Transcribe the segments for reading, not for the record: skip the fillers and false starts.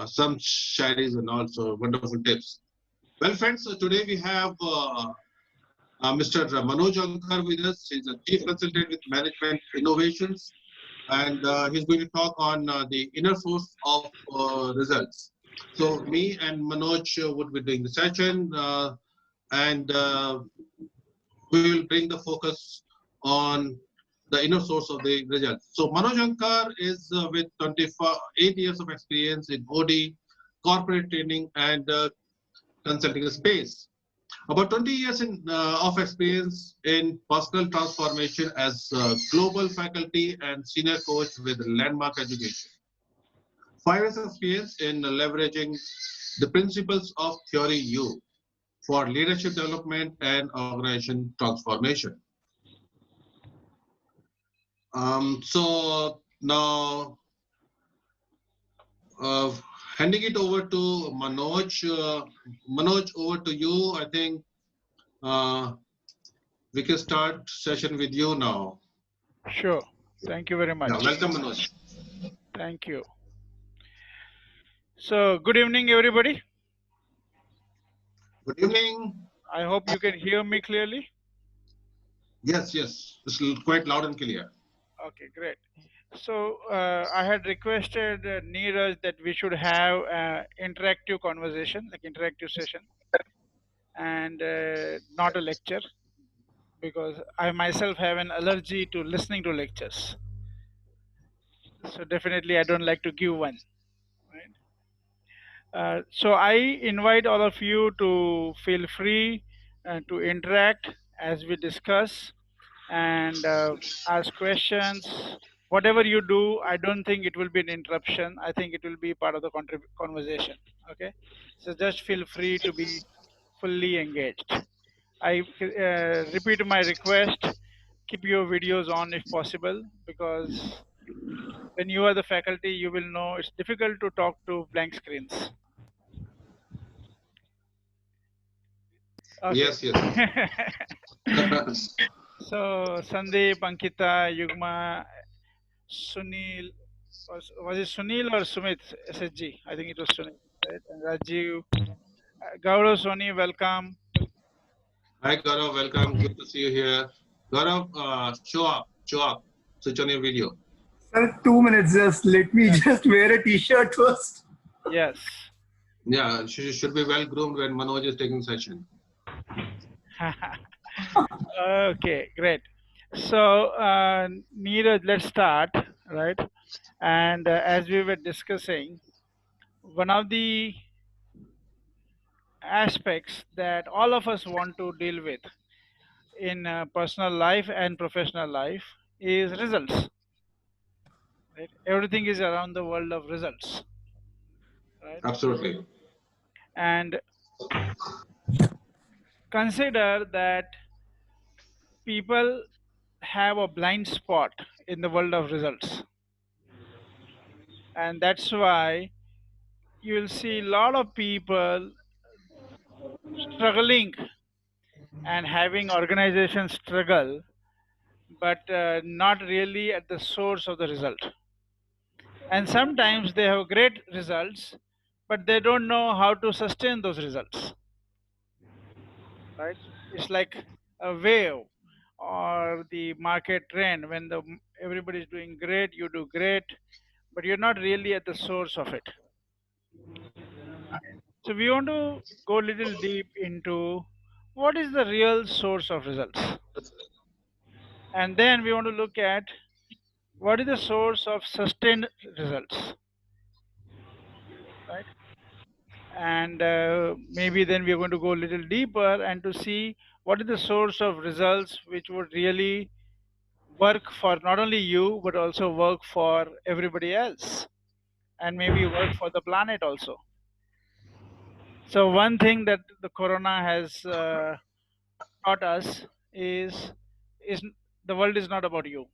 some shairis and also wonderful tips. Well, friends, so today we have Mr. Manoj Ankar with us. He's a chief consultant with Management Innovations, and he's going to talk on the inner source of results. So, me and Manoj would be doing the session, and we will bring the focus on the inner source of the results. So, Manoj Ankar is with 28 years of experience in OD, corporate training, and consulting space. About 20 years of experience in personal transformation as global faculty and senior coach with Landmark Education. 5 years of experience in leveraging the principles of Theory U for leadership development and organization transformation. So now, uh, handing it over to Manoj. Manoj, over to you. I think uh, we can start session with you now. Sure. Thank you very much. Yeah, welcome, Manoj. Thank you. So, good evening, everybody. Good evening. I hope you can hear me clearly. Yes, yes. It's quite loud and clear. Okay, great. So, I had requested Neeraj that we should have interactive conversation, like interactive session, and not a lecture, because I myself have an allergy to listening to lectures. So, definitely, I don't like to give one. Right? So I invite all of you to feel free to interact as we discuss and ask questions. Whatever you do, I don't think it will be an interruption. I think it will be part of the conversation. Okay, so just feel free to be fully engaged. I repeat my request: keep your videos on if possible, because when you are the faculty, you will know it's difficult to talk to blank screens. Okay. Yes, yes. So Sandeep, Ankita, Yugma, Sunil, was it Sunil or Sumit SSG? I think it was Sunil, right? And Rajiv, Gaurav, Soni, welcome. Hi, Gaurav. Welcome. Good to see you here. Gaurav, show up. Show up. Switch on your video. Sir, 2 minutes. Just let me Yeah. just wear a t-shirt first. Yes. Yeah, she should be well groomed when Manoj is taking session. Okay, great. So, Neeraj, let's start, right? And as we were discussing, one of the aspects that all of us want to deal with in personal life and professional life is results. Right? Everything is around the world of results, right? Absolutely. And consider that people have a blind spot in the world of results, and that's why you will see a lot of people struggling and having organizations struggle, but not really at the source of the result. And sometimes they have great results, but they don't know how to sustain those results, right? It's like a wave or the market trend. When everybody is doing great, you do great, but you're not really at the source of it. So we want to go a little deep into what is the real source of results, and then we want to look at what is the source of sustained results, right? And maybe then we're going to go a little deeper and to see what is the source of results which would really work for not only you but also work for everybody else, and maybe work for the planet also. So one thing that the corona has taught us is the world is not about you,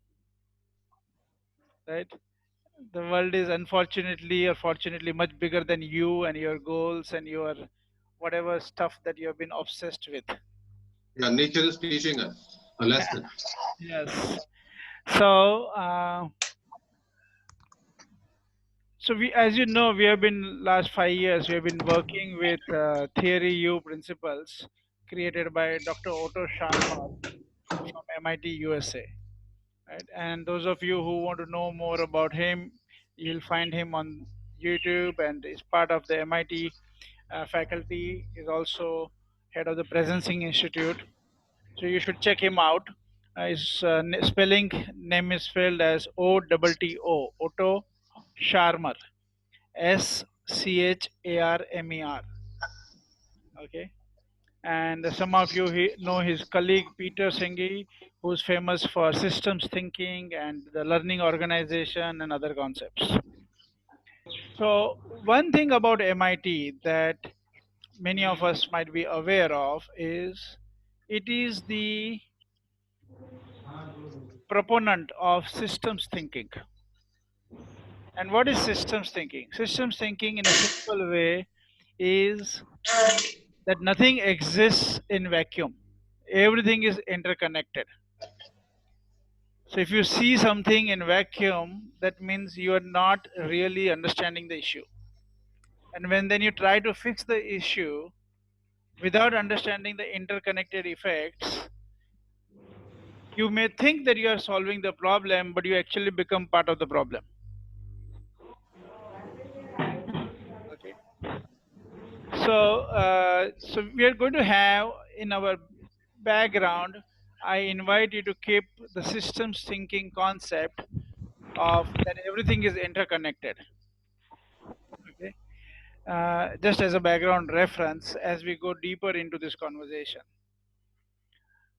right? The world is unfortunately or fortunately much bigger than you and your goals and your whatever stuff that you have been obsessed with. Yeah, nature is teaching us a lesson. Yes. So So we, as you know, we have been last 5 years, we have been working with Theory U principles created by Dr. Otto Scharmer from MIT, USA. Right? And those of you who want to know more about him, you'll find him on YouTube and is part of the MIT faculty. Is also head of the Presencing Institute. So you should check him out. His spelling name is spelled as O-T-T-O, Otto Scharmer. Scharmer. Okay. And some of you know his colleague Peter Senge, who's famous for systems thinking and the learning organization and other concepts. So one thing about MIT that many of us might be aware of is it is the proponent of systems thinking. And what is systems thinking? Systems thinking, in a simple way, is that nothing exists in vacuum. Everything is interconnected. So if you see something in vacuum, that means you are not really understanding the issue. And when then you try to fix the issue without understanding the interconnected effects, you may think that you are solving the problem, but you actually become part of the problem. Okay. So we are going to have in our background, I invite you to keep the systems thinking concept of that everything is interconnected. Okay. Just as a background reference as we go deeper into this conversation.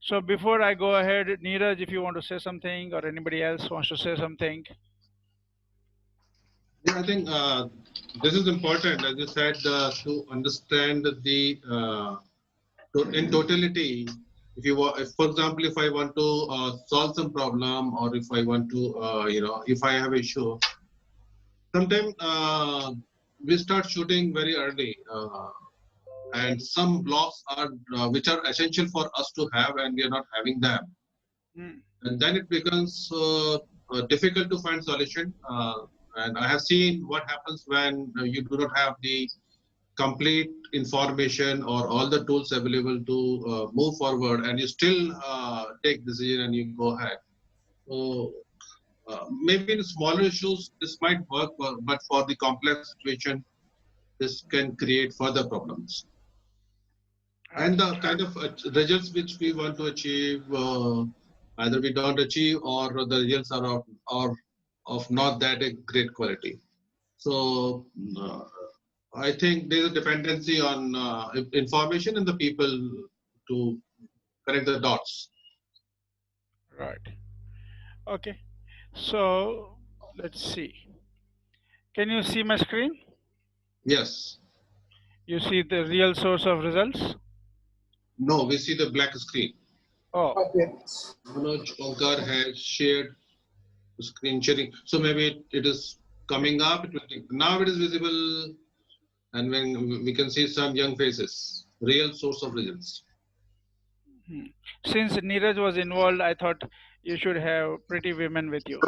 So before I go ahead, Neeraj, if you want to say something or anybody else wants to say something. Yeah, I think this is important, as you said, to understand the in totality. If you, if, for example, if I want to solve some problem, or if I want to, if I have issue, sometimes we start shooting very early, and some blocks are which are essential for us to have, and we are not having them, and then it becomes difficult to find solution. And I have seen what happens when you do not have the complete information or all the tools available to move forward, and you still take decision and you go ahead. So maybe in smaller issues this might work, but for the complex situation, this can create further problems. And the kind of results which we want to achieve, either we don't achieve or the results are of not that a great quality. So I think there's a dependency on information and the people to connect the dots. Right. Okay. So let's see. Can you see my screen? Yes. You see the real source of results? No, we see the black screen. Oh. Okay. Manoj Onkar has shared the screen sharing. So maybe it is coming up. Now it is visible, and when we can see some young faces, real source of results. Since Neeraj was involved, I thought you should have pretty women with you.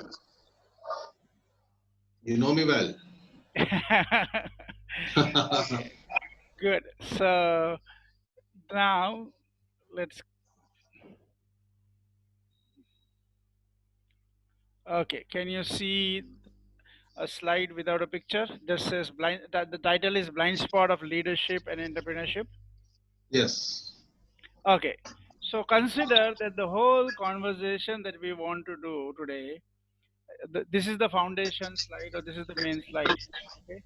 You know me well. Okay. Good. So now let's. Okay. Can you see a slide without a picture? Just says blind. The title is Blind Spot of Leadership and Entrepreneurship. Yes. Okay. So consider that the whole conversation that we want to do today, this is the foundation slide or this is the main slide. Okay.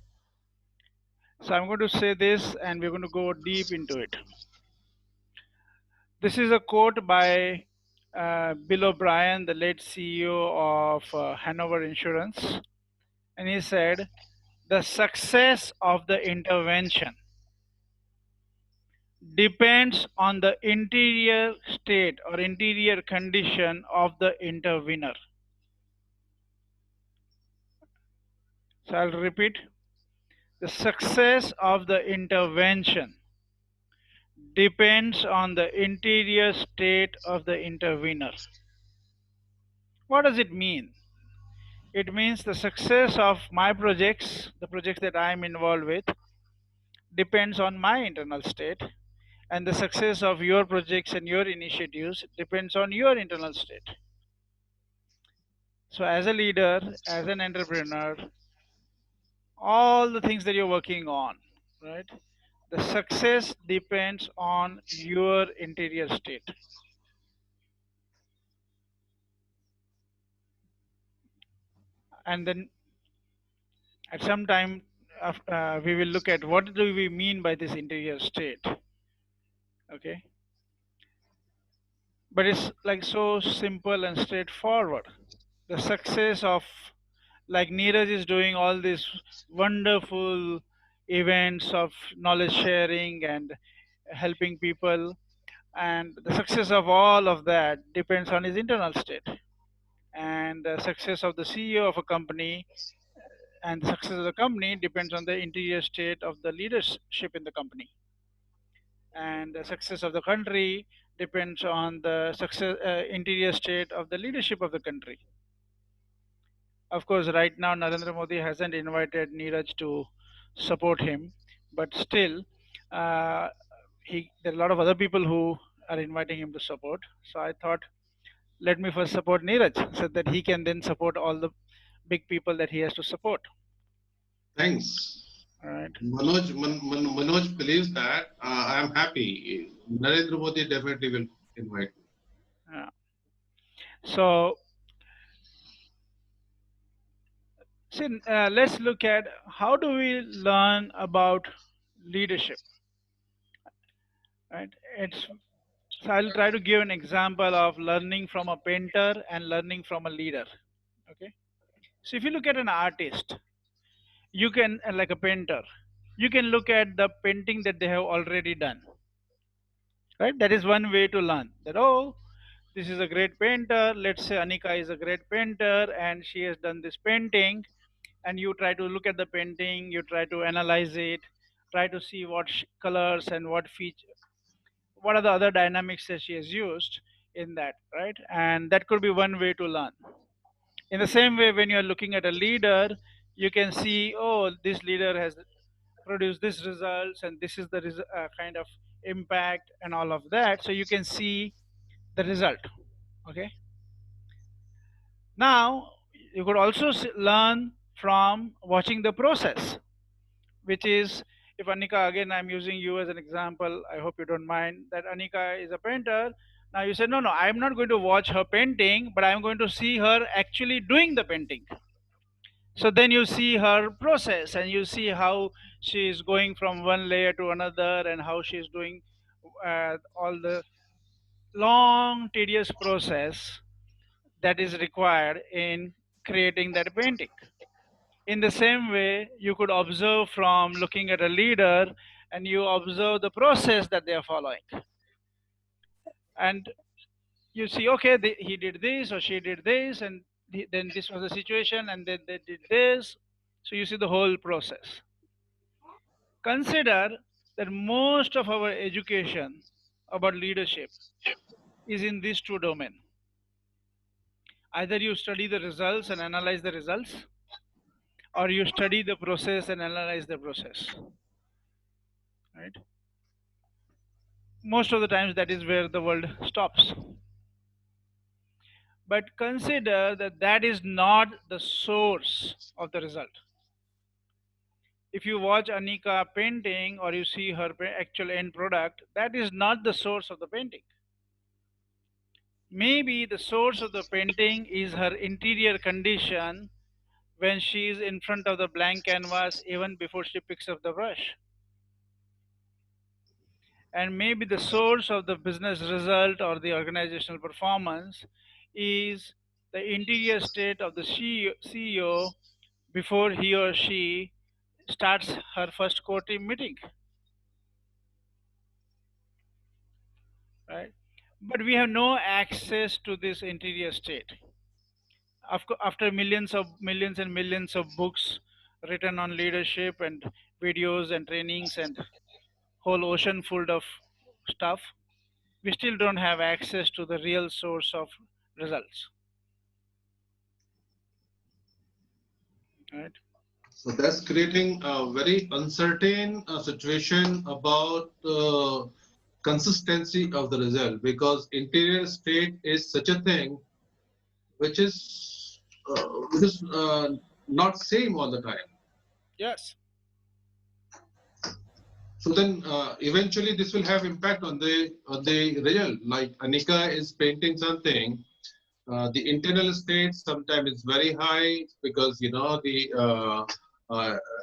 So I'm going to say this and we're going to go deep into it. This is a quote by Bill O'Brien, the late CEO of Hanover Insurance. And he said, the success of the intervention depends on the interior state or interior condition of the intervener. So I'll repeat. The success of the intervention depends on the interior state of the intervener. What does it mean? It means the success of my projects, the projects that I am involved with, depends on my internal state, and the success of your projects and your initiatives depends on your internal state. So as a leader, as an entrepreneur, all the things that you're working on, right? The success depends on your interior state. And then at some time, we will look at what do we mean by this interior state. Okay. But it's like so simple and straightforward. The success of, like Neeraj is doing all these wonderful events of knowledge sharing and helping people, and the success of all of that depends on his internal state. And the success of the CEO of a company and the success of the company depends on the interior state of the leadership in the company. And the success of the country depends on the success interior state of the leadership of the country. Of course, right now Narendra Modi hasn't invited Neeraj to support him, but still, uh, there are a lot of other people who are inviting him to support. So I thought, let me first support Neeraj so that he can then support all the big people that he has to support. Thanks. All right. Manoj believes that I am happy. Narendra Modi definitely will invite me. Yeah. So, see, let's look at how do we learn about leadership. Right. So I'll try to give an example of learning from a painter and learning from a leader. Okay. So if you look at an artist, you can, like a painter, you can look at the painting that they have already done. Right. That is one way to learn that, oh, this is a great painter. Let's say Anika is a great painter and she has done this painting. And you try to look at the painting, you try to analyze it, try to see what colors and what what are the other dynamics that she has used in that, right? And that could be one way to learn. In the same way, when you're looking at a leader, you can see, oh, this leader has produced this results and this is the kind of impact and all of that. So you can see the result. Okay. Now, you could also learn from watching the process, which is, if Anika, again, I'm using you as an example, I hope you don't mind, that Anika is a painter. Now you say, no, no, I'm not going to watch her painting, but I'm going to see her actually doing the painting. So then you see her process and you see how she is going from one layer to another and how she is doing all the long, tedious process that is required in creating that painting. In the same way, you could observe from looking at a leader and you observe the process that they are following. And you see, okay, he did this or she did this, and then this was the situation, and then they did this. So you see the whole process. Consider that most of our education about leadership is in these two domains. Either you study the results and analyze the results, or you study the process and analyze the process. Right? Most of the times that is where the world stops. But consider that that is not the source of the result. If you watch Anika painting or you see her actual end product, that is not the source of the painting. Maybe the source of the painting is her interior condition when she is in front of the blank canvas, even before she picks up the brush. And maybe the source of the business result or the organizational performance is the interior state of the CEO before he or she starts her first core team meeting. Right? But we have no access to this interior state. After millions and millions of books written on leadership and videos and trainings and whole ocean full of stuff, we still don't have access to the real source of results. right? So that's creating a very uncertain situation about consistency of the result, because interior state is such a thing which is not same all the time. Yes. So then eventually this will have impact on the result. Like Anika is painting something, the internal state sometimes is very high because the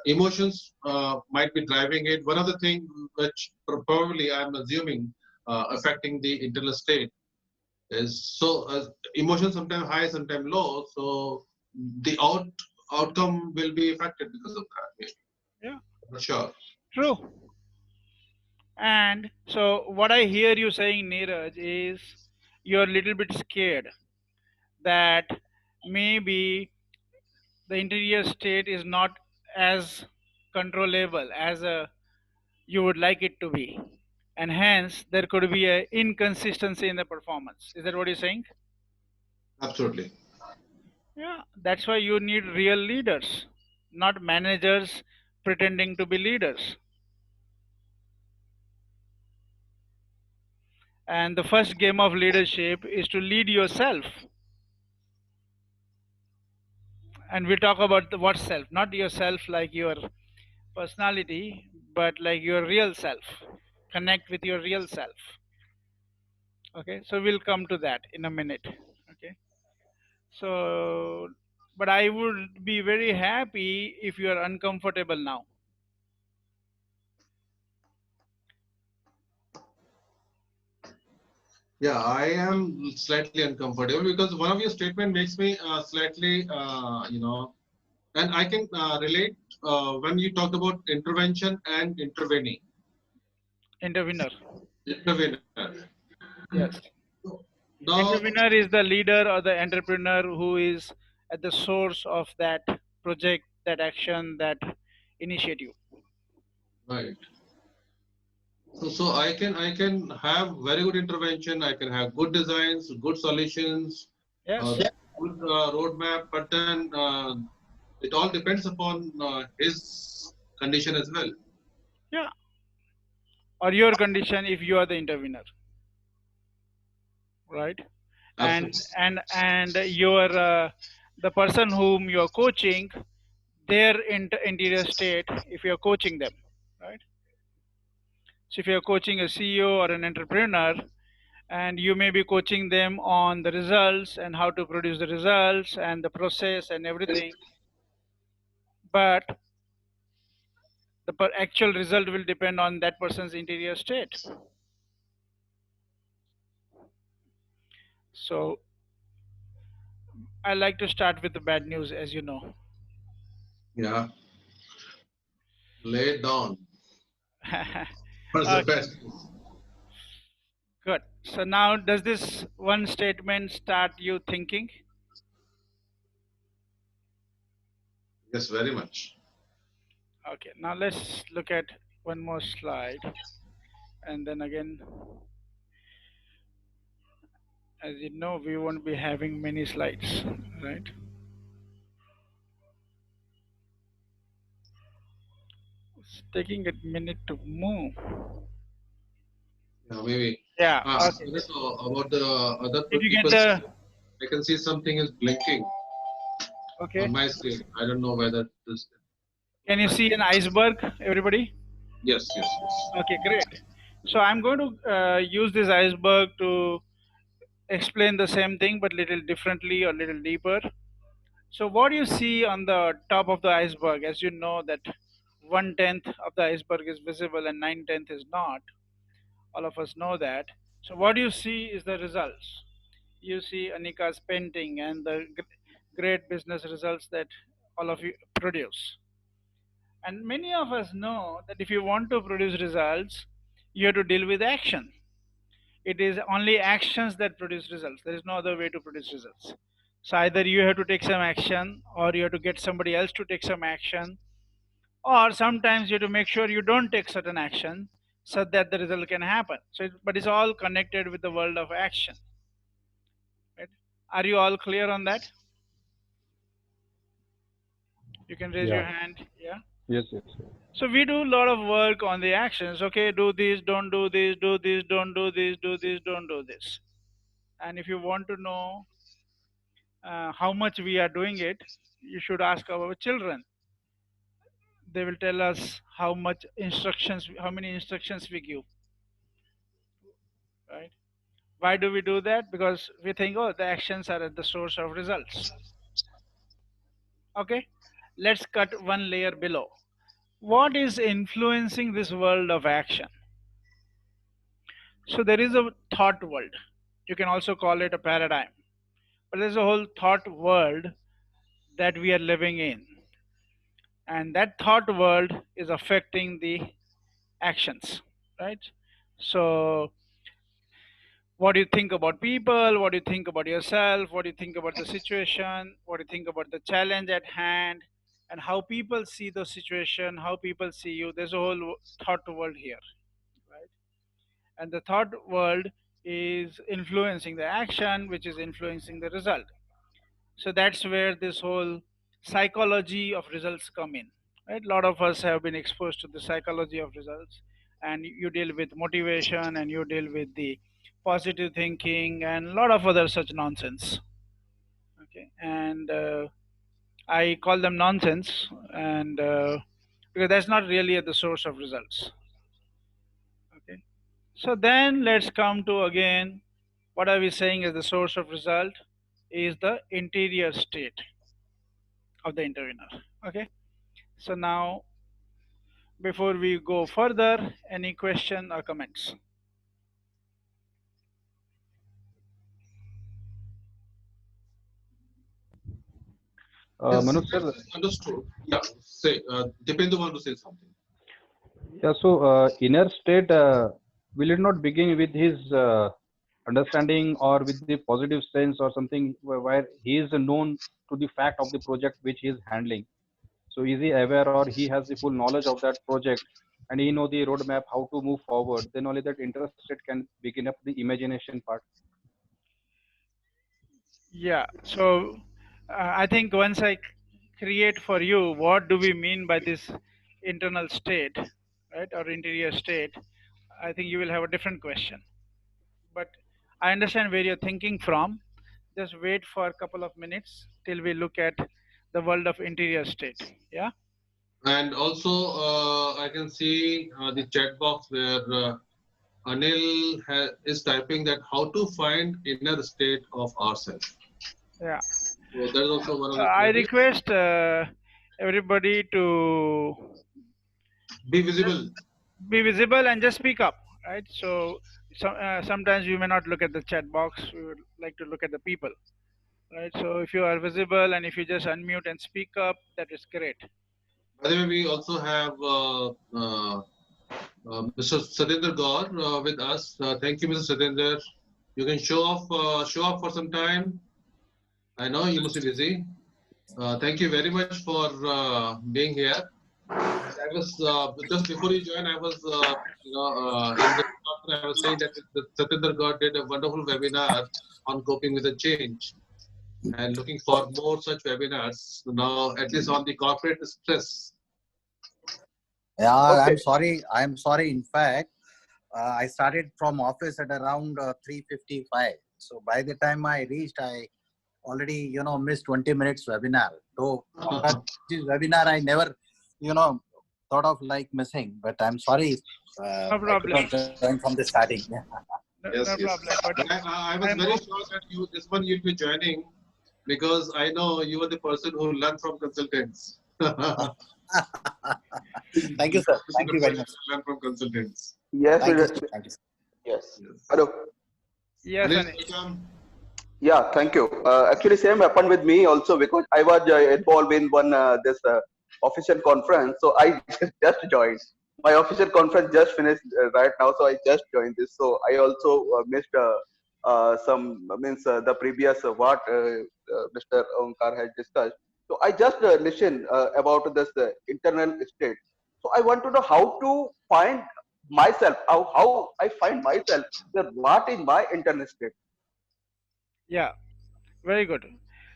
emotions might be driving it. One of the things which probably I'm assuming affecting the internal state is emotions sometimes high, sometimes low. So the outcome will be affected because of that. Maybe. Yeah. Not sure. True. And so what I hear you saying, Neeraj, is you're a little bit scared that maybe the interior state is not as controllable as you would like it to be, and hence there could be a inconsistency in the performance. Is that what you're saying? Absolutely. Yeah, that's why you need real leaders, not managers pretending to be leaders. And the first game of leadership is to lead yourself. And we talk about the what self, not yourself like your personality, but like your real self. Connect with your real self. Okay, so we'll come to that in a minute. Okay, so but I would be very happy if you are uncomfortable now. Yeah, I am slightly uncomfortable because one of your statement makes me slightly, and I can relate when you talk about intervention and intervening. Intervener. Intervener. Yes. Now, Intervener is the leader or the entrepreneur who is at the source of that project, that action, that initiative. right. So I can have very good intervention. I can have good designs, good solutions, Yes. good roadmap. But then it all depends upon his condition as well. Yeah. Or your condition if you are the intervener, right? And Absolutely. and your the person whom you are coaching, their interior state, if you are coaching them, right? So if you are coaching a CEO or an entrepreneur, and you may be coaching them on the results and how to produce the results and the process and everything, but the actual result will depend on that person's interior state. So I like to start with the bad news, as you know. Yeah. Lay it down. What's the Okay, best? good. So now, does this one statement start you thinking? Yes, very much. Okay, now let's look at one more slide. And then again, as you know, we won't be having many slides, right? It's taking a minute to move. Yeah, maybe. Yeah, I okay. don't know about the other Did you get people's. the, I can see something is blinking okay. on my screen. I don't know whether this. Can you see an iceberg, everybody? Yes, yes, yes. Okay, great. So I'm going to use this iceberg to explain the same thing, but little differently or little deeper. So what you see on the top of the iceberg, as you know that 1/10 of the iceberg is visible and 9/10 is not. All of us know that. So what you see is the results. You see Anika's painting and the great business results that all of you produce. And many of us know that if you want to produce results, you have to deal with action. It is only actions that produce results. There is no other way to produce results. So either you have to take some action, or you have to get somebody else to take some action, or sometimes you have to make sure you don't take certain action so that the result can happen. So, but it's all connected with the world of action. Right? Are you all clear on that? You can raise your hand. Yeah. Yes, yes. So we do a lot of work on the actions. Okay, do this, don't do this, do this, don't do this, do this, don't do this. And if you want to know how much we are doing it, you should ask our children. They will tell us how much instructions, how many instructions we give. Right? Why do we do that? Because we think, oh, the actions are at the source of results. Okay, let's cut one layer below. What is influencing this world of action? So there is a thought world. You can also call it a paradigm. But there's a whole thought world that we are living in. And that thought world is affecting the actions, right? So what do you think about people? What do you think about yourself? What do you think about the situation? What do you think about the challenge at hand? And how people see the situation, how people see you. There's a whole thought world here, right? And the thought world is influencing the action, which is influencing the result. So that's where this whole psychology of results come in, right? A lot of us have been exposed to the psychology of results, and you deal with motivation, and you deal with the positive thinking, and a lot of other such nonsense. Okay, and I call them nonsense, and because that's not really at the source of results. Okay, so then let's come to again, what are we saying is the source of result is the interior state of the intervener. Okay, so now before we go further, any question or comments? Yes, Manoj sir, understood. Yeah, say, Dipendra want to say something. yeah, so inner state, will it not begin with his understanding or with the positive sense or something where he is known to the fact of the project which he is handling? So is he aware or he has the full knowledge of that project and he know the roadmap how to move forward? Then only that inner state can begin up the imagination part. Yeah, so I think once I create for you what do we mean by this internal state, right, or interior state, I think you will have a different question. But I understand where you're thinking from. Just wait for a couple of minutes till we look at the world of interior state. Yeah. And also, I can see the chat box where Anil is typing that how to find inner state of ourselves. Yeah. So that is also one of the I queries. request everybody to Be visible. be visible and just speak up, right? So sometimes we may not look at the chat box. We would like to look at the people, right? So if you are visible and if you just unmute and speak up, that is great. By the way, we also have Mr. Satendra Gaur with us. Thank you, Mr. Satendra. You can show off for some time. I know you must be busy. Thank you very much for being here. I was just before you joined, I was in the I was saying that Satendra Gaur did a wonderful webinar on coping with the change, and looking for more such webinars now, at least on the corporate stress. Yeah, Okay. I'm sorry. In fact, I started from office at around 3:55. So by the time I reached, I already, missed 20 minutes webinar. So this webinar, I never, thought of like missing, but I'm sorry. No problem. I couldn't join from the starting. Yeah. Yes, No yes. problem. But I was very sure that this one you'll be joining, because I know you are the person who learned from consultants. Thank you, sir. Thank you very much. Learn from consultants. Yes, Thank you. sir. Thank you. Yes. Yes. Hello. yes, Anil, Anish. welcome. Yeah, thank you. Actually, same happened with me also, because I was involved in one this official conference. So I just joined. My official conference just finished right now, so I just joined this. So I also missed some means the previous what Mr. Omkar has discussed. So I just listened about this internal state. So I want to know how to find myself, how I find myself, that what is my internal state. Yeah, very good.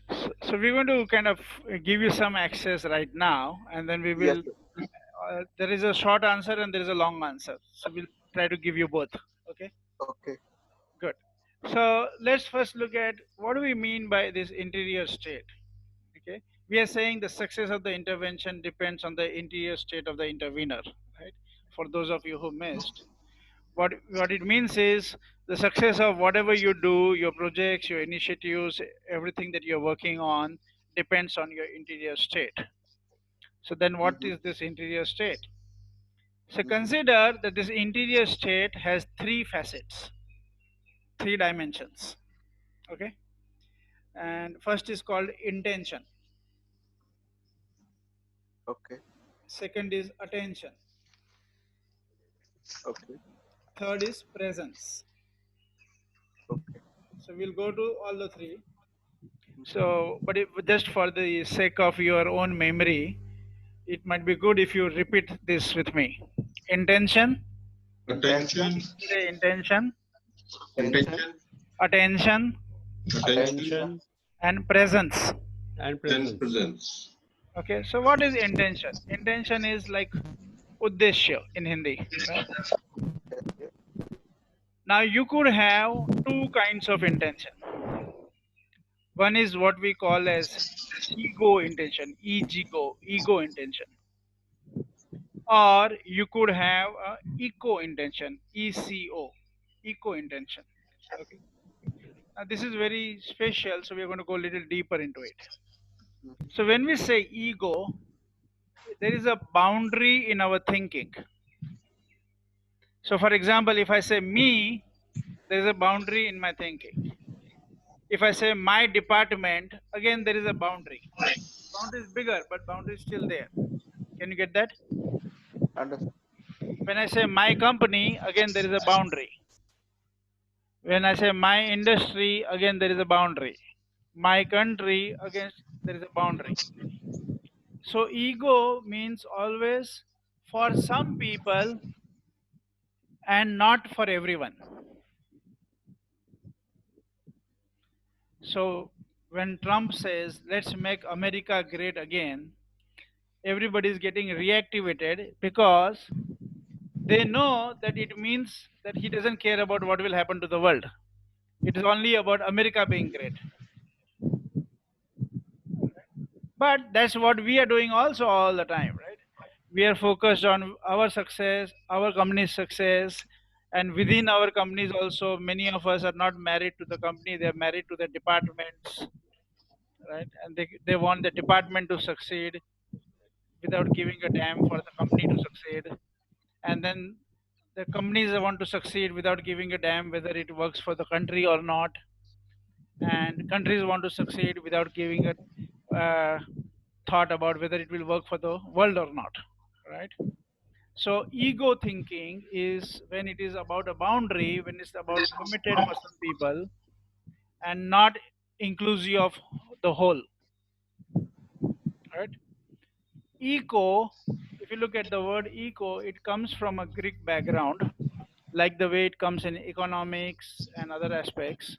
So we're going to kind of give you some access right now, and then we Yes, will. sir. There is a short answer and there is a long answer. So we'll try to give you both. Okay. Okay. Good. So let's first look at what do we mean by this interior state. Okay. We are saying the success of the intervention depends on the interior state of the intervener. Right. For those of you who missed, what it means is the success of whatever you do, your projects, your initiatives, everything that you're working on depends on your interior state. So then what Mhm. is this interior state? So Mhm. consider that this interior state has three facets, three dimensions. Okay. And first is called intention. Okay. Second is attention. Okay. Third is presence. Okay. So we'll go to all the three. So, but just for the sake of your own memory, it might be good if you repeat this with me. Intention, Attention, say intention, intention, attention, attention, and presence. and presence. Okay, so what is intention? Intention is like uddeshya in Hindi, right? Now you could have two kinds of intention. One is what we call as ego intention, ego intention. Or you could have a eco intention, eco intention. Okay. Now this is very special, so we're going to go a little deeper into it. So when we say ego, there is a boundary in our thinking. So for example, if I say me, there is a boundary in my thinking. If I say my department, again there is a boundary. Boundary is bigger, but boundary is still there. Can you get that? Understood. When I say my company, again there is a boundary. When I say my industry, again there is a boundary. My country, again there is a boundary. So ego means always for some people and not for everyone. So when Trump says, let's make America great again, everybody is getting reactivated because they know that it means that he doesn't care about what will happen to the world. It is only about America being great. But that's what we are doing also all the time, right? We are focused on our success, our company's success, and within our companies also, many of us are not married to the company, they are married to the departments, right? And they want the department to succeed without giving a damn for the company to succeed. And then the companies want to succeed without giving a damn whether it works for the country or not. And countries want to succeed without giving a thought about whether it will work for the world or not, right? So ego thinking is when it is about a boundary, when it's about limited for some people and not inclusive of the whole, right? Eco, if you look at the word eco, it comes from a Greek background, like the way it comes in economics and other aspects.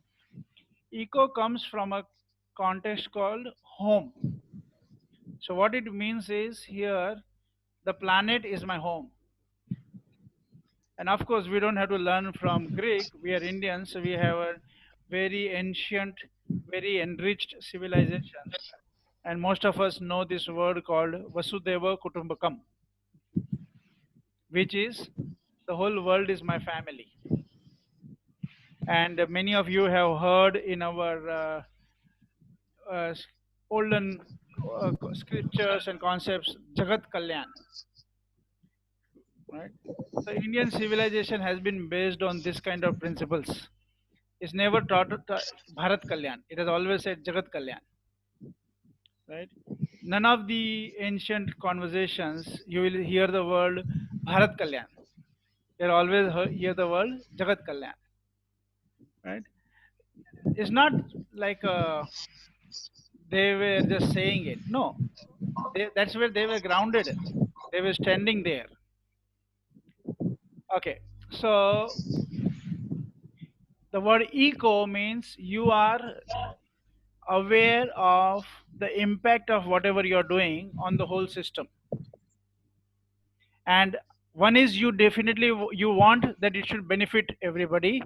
Eco comes from a context called home. So what it means is here, the planet is my home. And of course, we don't have to learn from Greek. We are Indians, so we have a very ancient, very enriched civilization. And most of us know this word called Vasudeva Kutumbakam, which is the whole world is my family. And many of you have heard in our olden scriptures and concepts, Jagat Kalyan. Right? So Indian civilization has been based on this kind of principles. It's never taught Bharat Kalyan. It has always said Jagat Kalyan. Right? None of the ancient conversations you will hear the word Bharat Kalyan. You always hear the word Jagat Kalyan. Right? It's not like they were just saying it. No, that's where they were grounded. They were standing there. Okay, so the word eco means you are aware of the impact of whatever you're doing on the whole system. And one is you definitely you want that it should benefit everybody,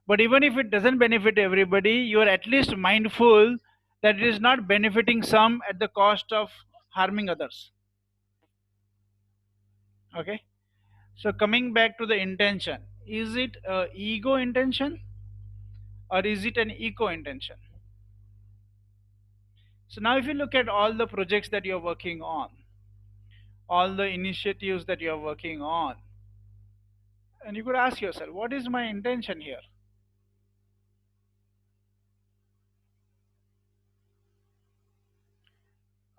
but even if it doesn't benefit everybody, you are at least mindful that it is not benefiting some at the cost of harming others. Okay, so coming back to the intention, is it a ego intention or is it an eco intention? So now if you look at all the projects that you're working on, all the initiatives that you're working on, and you could ask yourself, what is my intention here?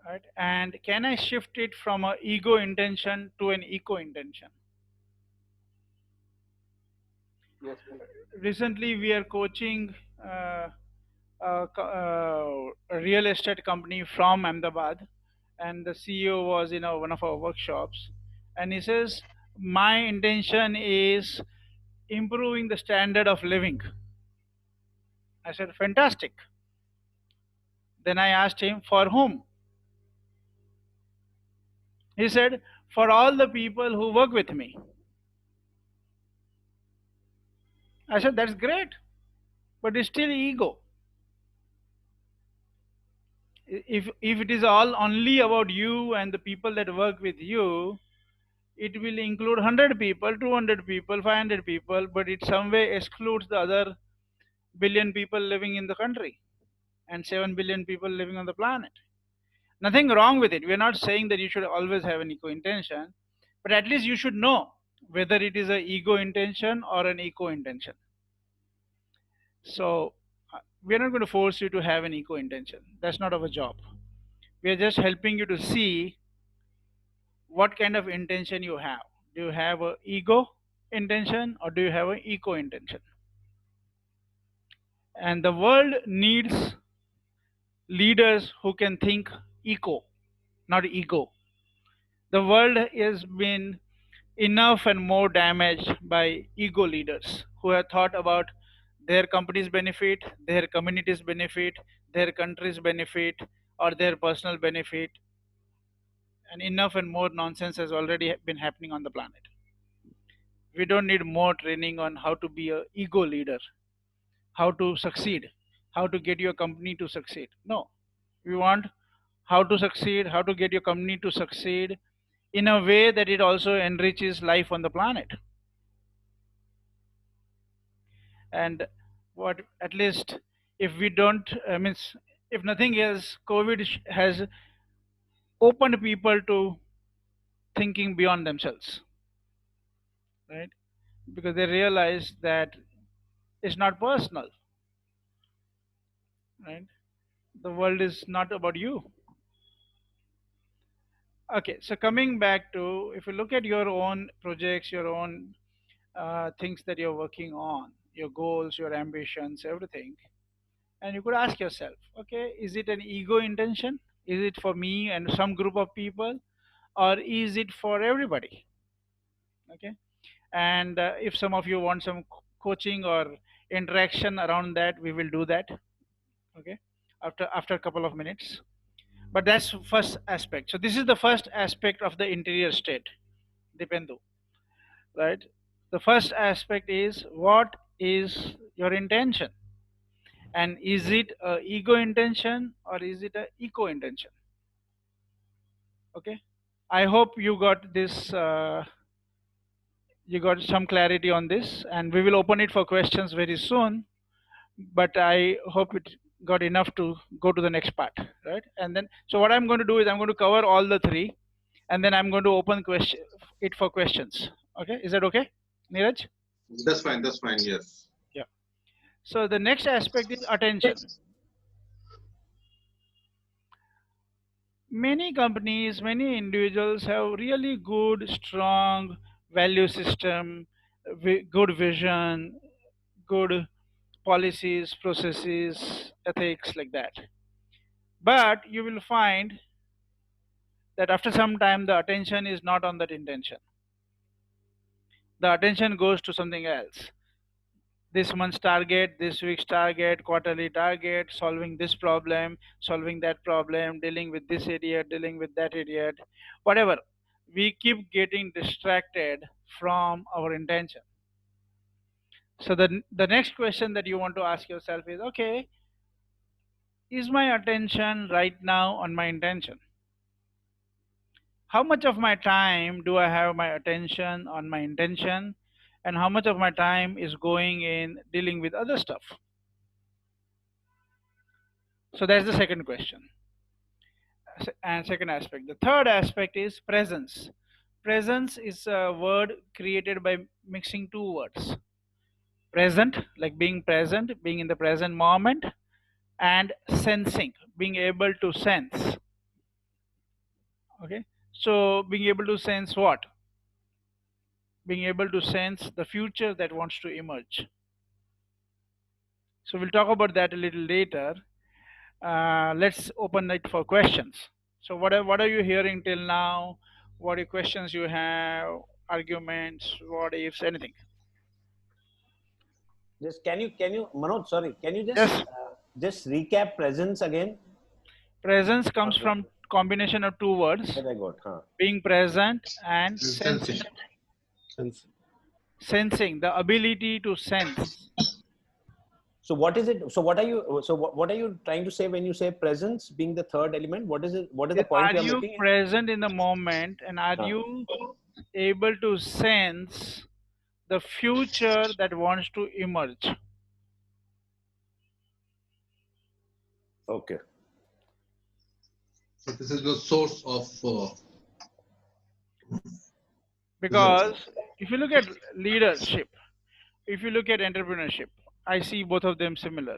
Right? And can I shift it from an ego intention to an eco intention? Yes. Recently, we are coaching a real estate company from Ahmedabad, and the CEO was in one of our workshops, and he says, "My intention is improving the standard of living." I said, "Fantastic." Then I asked him, "For whom?" He said, "For all the people who work with me." I said, "That's great, but it's still ego. If it is all only about you and the people that work with you, it will include 100 people, 200 people, 500 people, but it some way excludes the other billion people living in the country and 7 billion people living on the planet. Nothing wrong with it. We're not saying that you should always have an eco intention, but at least you should know whether it is an ego intention or an eco intention. So we're not going to force you to have an eco intention. That's not our job. We are just helping you to see what kind of intention you have. Do you have an ego intention or do you have an eco intention? And the world needs leaders who can think eco, not ego. The world has been enough and more damaged by ego leaders who have thought about their company's benefit, their community's benefit, their country's benefit, or their personal benefit. And enough and more nonsense has already been happening on the planet. We don't need more training on how to be an ego leader, how to succeed, how to get your company to succeed. No, we want how to succeed, how to get your company to succeed in a way that it also enriches life on the planet. And what, at least if we don't, means if nothing else, COVID has opened people to thinking beyond themselves, right? Because they realize that it's not personal, right? The world is not about you. Okay, so coming back to, if you look at your own projects, your own things that you're working on, your goals, your ambitions, everything, and you could ask yourself, okay, is it an ego intention? Is it for me and some group of people, or is it for everybody? Okay, and if some of you want some coaching or interaction around that, we will do that. Okay, after a couple of minutes. But that's first aspect. So this is the first aspect of the interior state, Dipendu, right? The first aspect is, what is your intention? And is it a ego intention or is it a eco intention? Okay, I hope you got this, you got some clarity on this, and we will open it for questions very soon, but I hope it got enough to go to the next part, right? And then, so what I'm going to do is I'm going to cover all the three, and then I'm going to open it for questions. Okay, is that okay, Neeraj? That's fine. That's fine. Yes. Yeah. So the next aspect is attention. Many companies, many individuals have really good, strong value system, good vision, good policies, processes, ethics, like that. But you will find that after some time, the attention is not on that intention. The attention goes to something else. this month's target, this week's target, quarterly target, solving this problem, solving that problem, dealing with this idiot, dealing with that idiot, whatever. We keep getting distracted from our intention. So the next question that you want to ask yourself is, okay, is my attention right now on my intention? How much of my time do I have my attention on my intention, and how much of my time is going in dealing with other stuff? So that's the second question and second aspect. The third aspect is presence. Presence is a word created by mixing two words. Present, like being present, being in the present moment, and sensing, being able to sense. Okay, so being able to sense what? Being able to sense the future that wants to emerge. So we'll talk about that a little later. Let's open it for questions. So what are you hearing till now? What are questions you have? Arguments? What ifs? Anything? Just can you Manoj, sorry, can you Yes. just recap presence again? Presence comes from combination of two words. That I got. Being present and sensing. Sensing, the ability to sense. So what is it? So what are you? So what are you trying to say when you say presence being the third element? What is it? What is the point Are you are you making? present in the moment, and are you able to sense the future that wants to emerge? Okay. So this is the source of. Because if you look at leadership, if you look at entrepreneurship, I see both of them similar.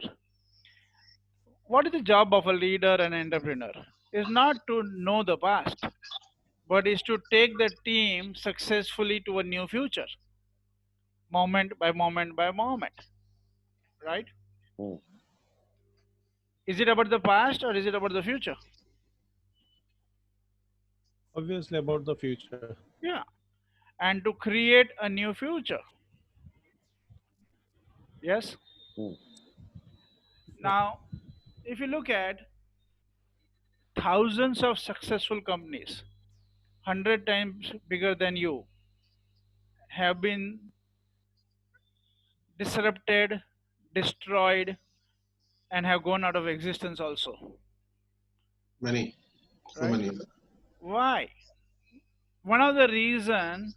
What is the job of a leader and entrepreneur? Is not to know the past, but is to take the team successfully to a new future, moment by moment by moment, right? Is it about the past or is it about the future? Obviously about the future. Yeah, and to create a new future. Yes. Now, if you look at thousands of successful companies, 100 times bigger than you, have been disrupted, destroyed, and have gone out of existence also. Many, so Right? many. Why? One of the reason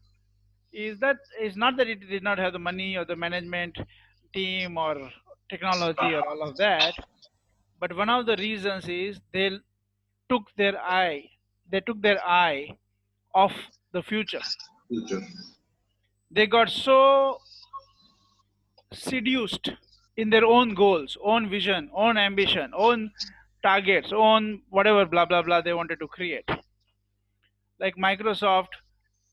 is that it's not that it did not have the money or the management team or technology or all of that, but one of the reasons is they took their eye off the future. They got so seduced in their own goals, own vision, own ambition, own targets, own whatever blah blah blah they wanted to create. Like Microsoft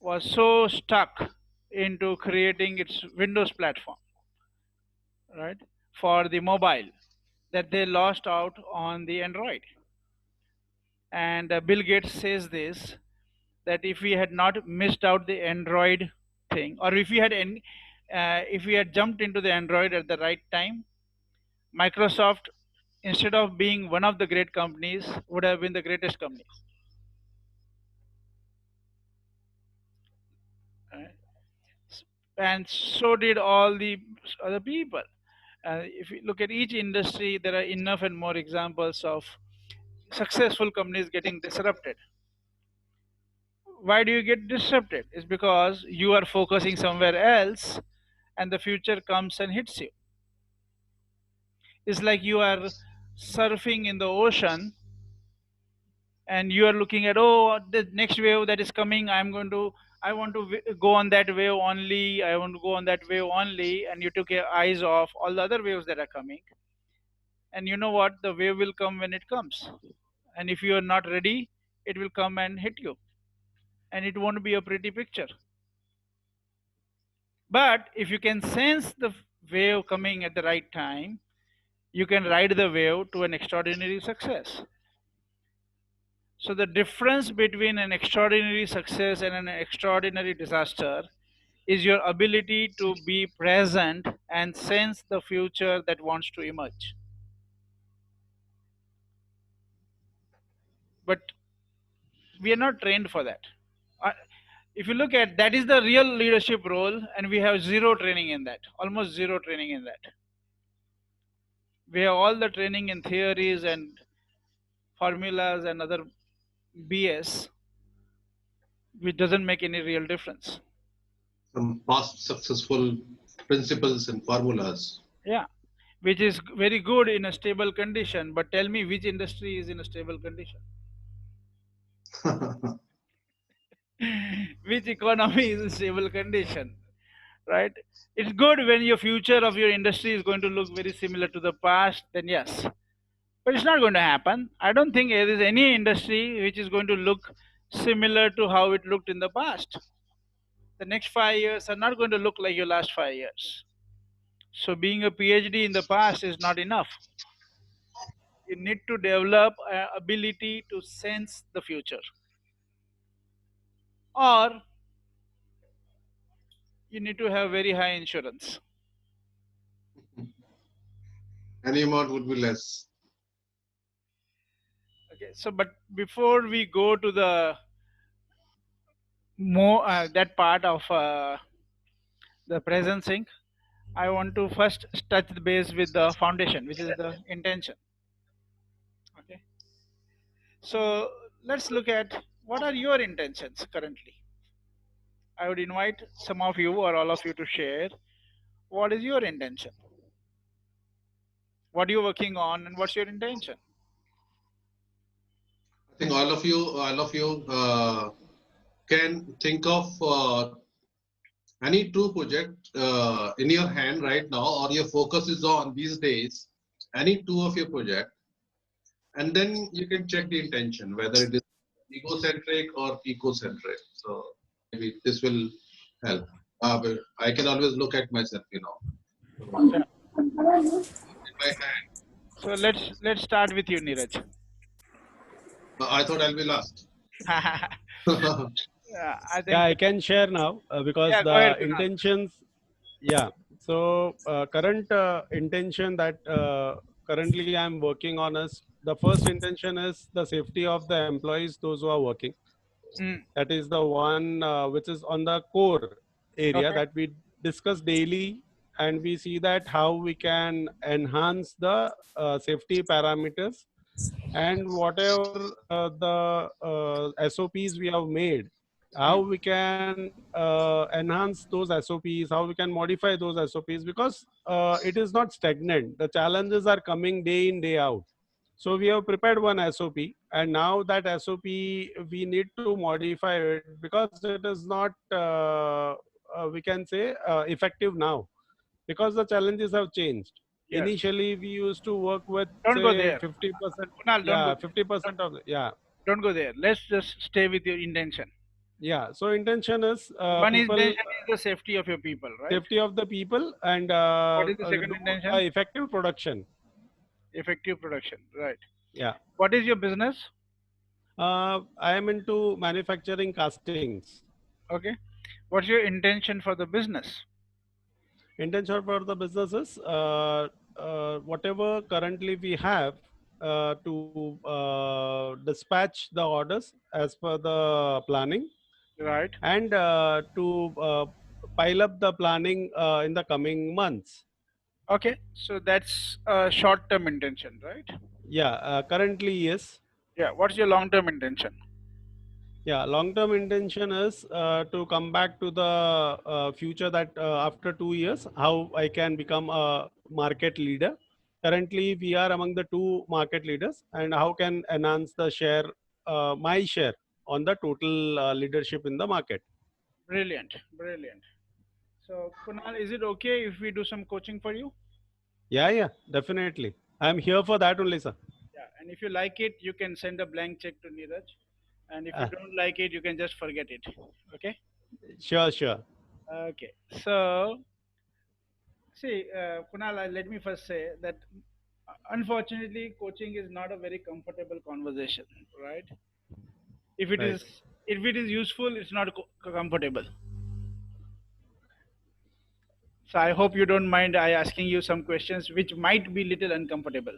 was so stuck into creating its Windows platform, right, for the mobile, that they lost out on the Android. And Bill Gates says this, that if we had not missed out the Android thing, or if we had jumped into the Android at the right time, Microsoft, instead of being one of the great companies, would have been the greatest companies. Right? And so did all the other people. If you look at each industry, there are enough and more examples of successful companies getting disrupted. Why do you get disrupted? It's because you are focusing somewhere else and the future comes and hits you. It's like you are surfing in the ocean and you are looking at, oh, the next wave that is coming, I want to go on that wave only, I want to go on that wave only, and you took your eyes off all the other waves that are coming. And you know what? The wave will come when it comes. And if you are not ready, it will come and hit you. And it won't be a pretty picture. But if you can sense the wave coming at the right time, you can ride the wave to an extraordinary success. So the difference between an extraordinary success and an extraordinary disaster is your ability to be present and sense the future that wants to emerge. But we are not trained for that. If you look at that is the real leadership role, and we have zero training in that, almost zero training in that. We have all the training in theories and formulas and other BS, which doesn't make any real difference. Some past successful principles and formulas. Yeah, which is very good in a stable condition, but tell me which industry is in a stable condition? Which economy is in stable condition, right? It's good when your future of your industry is going to look very similar to the past, then yes. But it's not going to happen. I don't think there is any industry which is going to look similar to how it looked in the past. The next 5 years are not going to look like your last 5 years. So being a PhD in the past is not enough. You need to develop an ability to sense the future. Or you need to have very high insurance. Any amount would be less. Okay, so but before we go to the more that part of the present sync, I want to first touch the base with the foundation, which is the intention. Okay, so let's look at what are your intentions currently. I would invite some of you or all of you to share what is your intention, what are you working on, and what's your intention. I think all of you can think of any two project in your hand right now, or your focus is on these days, any two of your project, and then you can check the intention, whether it is egocentric or ecocentric. So maybe this will help. But I can always look at myself, Yeah. in my hand. So let's start with you, Neeraj. I thought I'll be last. Yeah, I think. Yeah, I can share now because Yeah, go the ahead, Kunal. intentions. Yeah. So current intention that currently I'm working on is the first intention is the safety of the employees, those who are working. Mm, That is the one which is on the core area Okay. that we discuss daily, and we see that how we can enhance the safety parameters, and whatever the SOPs we have made, how we can enhance those SOPs, how we can modify those SOPs, because it is not stagnant. The challenges are coming day in, day out. So we have prepared one SOP, and now that SOP we need to modify it because it is not, we can say, effective now, because the challenges have changed. Yes. Initially, we used to work with Don't go say there. 50%. Kunal, don't Yeah, go. 50% of the, yeah. Don't go there. Let's just stay with your intention. Yeah. So intention is One people, intention is the safety of your people, right? safety of the people, and What is the second do intention? effective production. Effective production, right? Yeah. What is your business? I am into manufacturing castings. Okay. What's your intention for the business? Intention for the business is whatever currently we have to dispatch the orders as per the planning, Right. and to pile up the planning in the coming months. Okay. So that's a short-term intention, right? Yeah, currently, yes. Yeah. What's your long-term intention? Yeah, long-term intention is to come back to the future, that after 2 years, how I can become a market leader. Currently, we are among the 2 market leaders, and how can enhance the share, my share on the total leadership in the market. Brilliant. Brilliant. So Kunal, is it okay if we do some coaching for you? Yeah, definitely. I'm here for that only, sir. Yeah. And if you like it, you can send a blank check to Neeraj. And if you don't like it, you can just forget it. Okay. Sure. Okay. So, see, Kunal, let me first say that unfortunately, coaching is not a very comfortable conversation, right? If it Right. if it is useful, it's not comfortable. So I hope you don't mind I asking you some questions which might be little uncomfortable.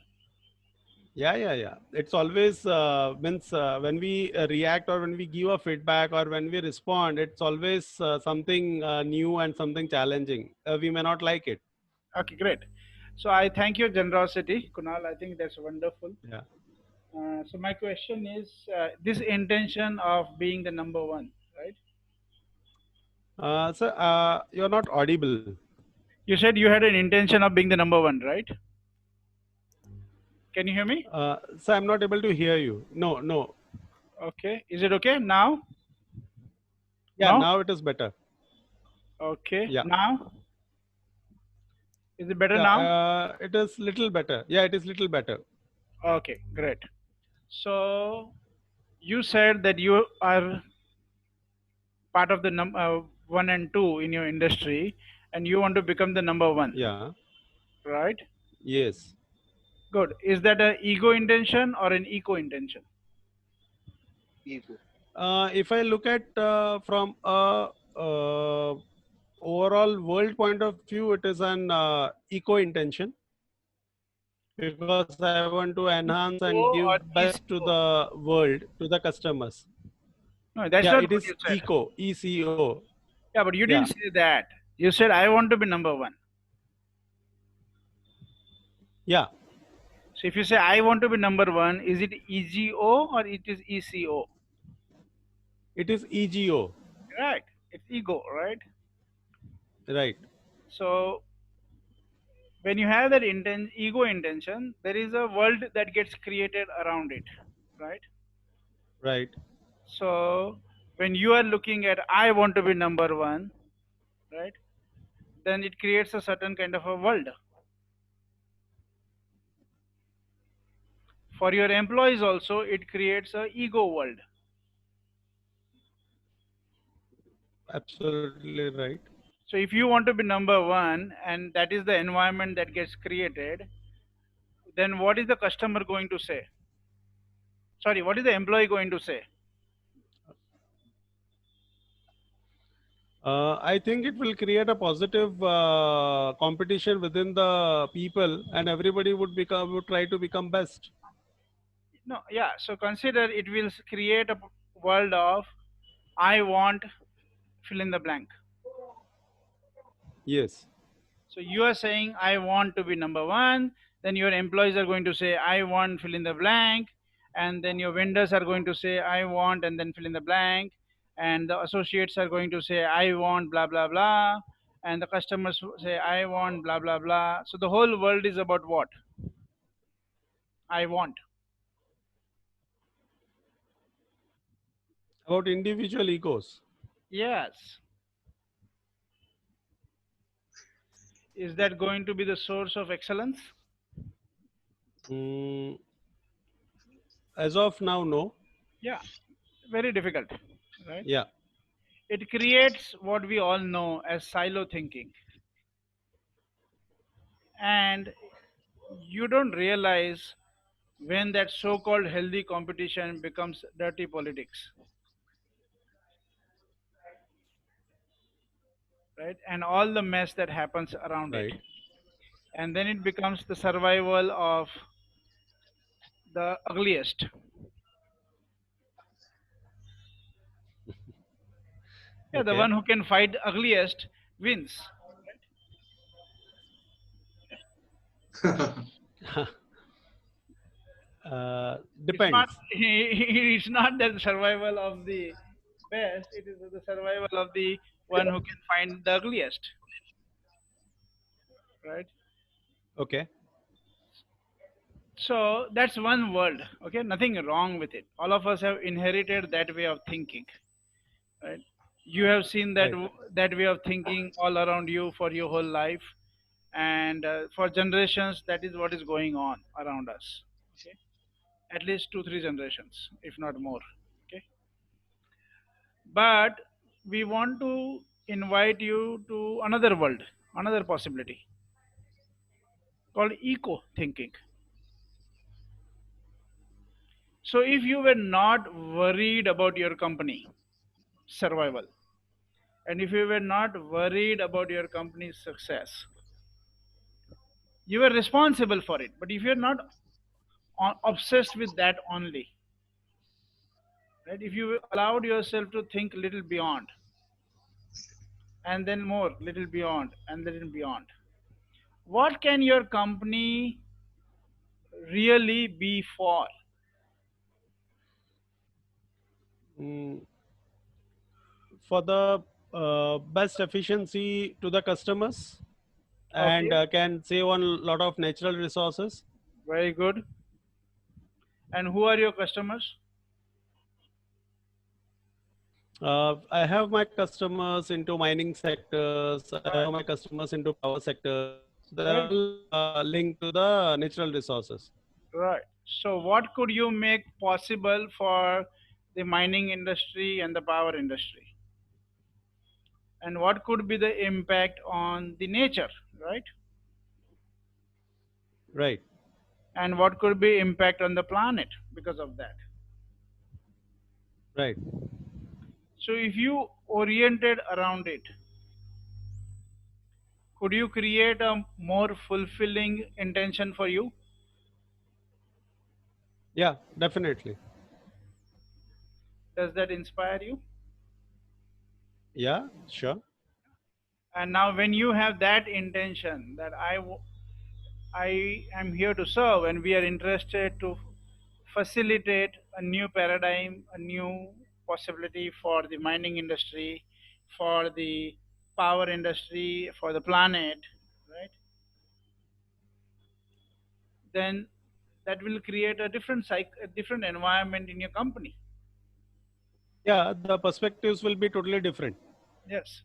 Yeah. It's always means when we react or when we give a feedback or when we respond, it's always something new and something challenging. We may not like it. Okay, great. So I thank your generosity, Kunal. I think that's wonderful. Yeah. So my question is this intention of being the number one, right? Sir, you're not audible. You said you had an intention of being the number one, right? Can you hear me? Sir, I'm not able to hear you. No. Okay. Is it okay now? Yeah, No? now it is better. Okay. Yeah. Now? Is it better Yeah, now? it is little better. Yeah, it is little better. Okay, great. So you said that you are part of the one and two in your industry and you want to become the number one. Yeah. Right? Yes. Good. Is that an ego intention or an eco intention? Ego. If I look at from a overall world point of view, it is an eco intention because I want to enhance and Eco give or best to ECO? the world, to the customers. No, that's Yeah, not it what is you said. eco, ECO. Yeah, but you Yeah. didn't say that. You said I want to be number one. Yeah. So if you say I want to be number one, is it EGO or it is ECO? It is EGO. Right. It's ego, right? Right. So when you have that ego intention, there is a world that gets created around it, right? Right. So when you are looking at I want to be number one, right? Then it creates a certain kind of a world. For your employees also, it creates a ego world. Absolutely right. So if you want to be number one and that is the environment that gets created, then what is the customer going to say? Sorry, what is the employee going to say? I think it will create a positive competition within the people, and everybody would try to become best. No, yeah. So consider it will create a world of I want fill in the blank. Yes. So you are saying I want to be number one, then your employees are going to say I want fill in the blank, and then your vendors are going to say I want and then fill in the blank, and the associates are going to say I want blah blah blah, and the customers say I want blah blah blah. So the whole world is about what? I want. About individual egos. Yes. Is that going to be the source of excellence? As of now, no. Yeah, very difficult, right? Yeah. It creates what we all know as silo thinking. And you don't realize when that so-called healthy competition becomes dirty politics. Right? And all the mess that happens around Right. it. And then it becomes the survival of the ugliest. Yeah, the Okay. one who can fight ugliest wins. Depends. It's not the survival of the best, it is the survival of the one who can find the ugliest. Right? Okay. So that's one world. Okay, nothing wrong with it. All of us have inherited that way of thinking. Right? You have seen that Right. that way of thinking all around you for your whole life, and for generations, that is what is going on around us. Okay, at least 2-3 generations, if not more. Okay, but we want to invite you to another world, another possibility called eco thinking. So if you were not worried about your company survival, and if you were not worried about your company's success, you were responsible for it. But if you're not obsessed with that only, right? If you allowed yourself to think a little beyond, and then more, little beyond, and little beyond, what can your company really be for? Mm, for the best efficiency to the customers, and Okay, can save on a lot of natural resources. very good. And who are your customers? I have my customers into mining sectors. I have my customers into power sector. So they're Right. all linked to the natural resources. Right. So, what could you make possible for the mining industry and the power industry? And what could be the impact on the nature, right? Right. And what could be impact on the planet because of that? Right. So, if you oriented around it, could you create a more fulfilling intention for you? Yeah, definitely. Does that inspire you? Yeah, sure. And now, when you have that intention that I am here to serve, and we are interested to facilitate a new paradigm, a new possibility for the mining industry, for the power industry, for the planet, right? Then that will create a different a different environment in your company. Yeah, the perspectives will be totally different. Yes.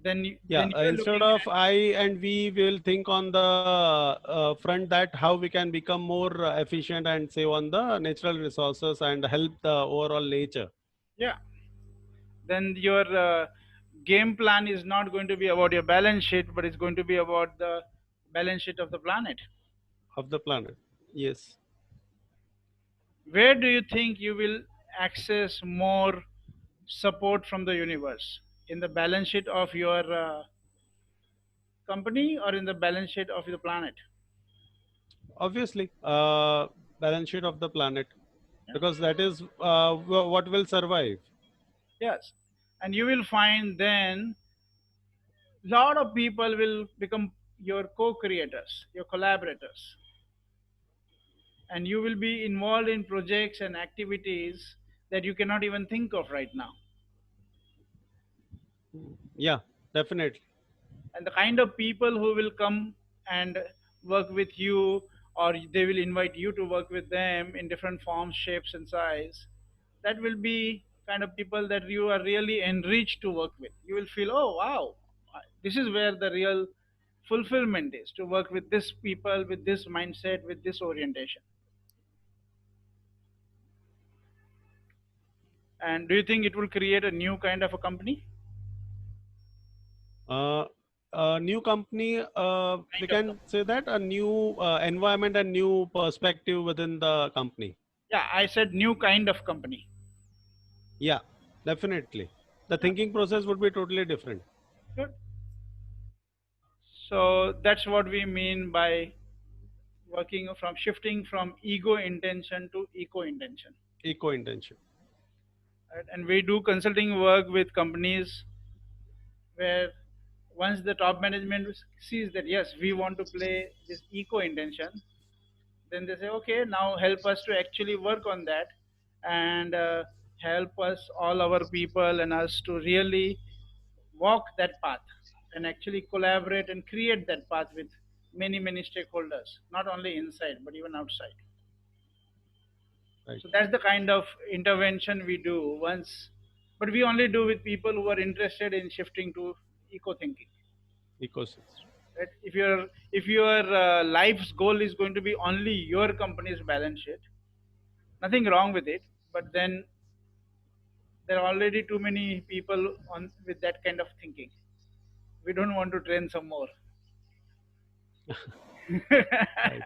Then Yeah, you're instead looking of at, I and we will think on the front that how we can become more efficient and save on the natural resources and help the overall nature yeah. Then your game plan is not going to be about your balance sheet, but it's going to be about the balance sheet of the planet. of the planet. Yes. Where do you think you will access more support from the universe? In the balance sheet of your company, or in the balance sheet of the planet? Obviously, balance sheet of the planet, Yeah. because that is what will survive. Yes. And you will find then lot of people will become your co-creators, your collaborators. And you will be involved in projects and activities that you cannot even think of right now. Yeah, definitely. And the kind of people who will come and work with you, or they will invite you to work with them in different forms, shapes, and size, that will be kind of people that you are really enriched to work with. You will feel, oh wow, this is where the real fulfillment is, to work with this people, with this mindset, with this orientation. And do you think it will create a new kind of a company? A new company, we can say that a new environment and new perspective within the company. Yeah, I said new kind of company. Yeah, definitely. The thinking process would be totally different. Good. So that's what we mean by shifting from ego intention to eco intention. Eco intention. Right? And we do consulting work with companies where once the top management sees that yes, we want to play this eco intention, then they say, okay, now help us to actually work on that, and help us, all our people and us, to really walk that path and actually collaborate and create that path with many, many stakeholders, not only inside but even outside. Right. So that's the kind of intervention we do once, but we only do with people who are interested in shifting to eco thinking. Ecosystem. Right? If your life's goal is going to be only your company's balance sheet, nothing wrong with it, but then there are already too many people on with that kind of thinking. We don't want to train some more. Right.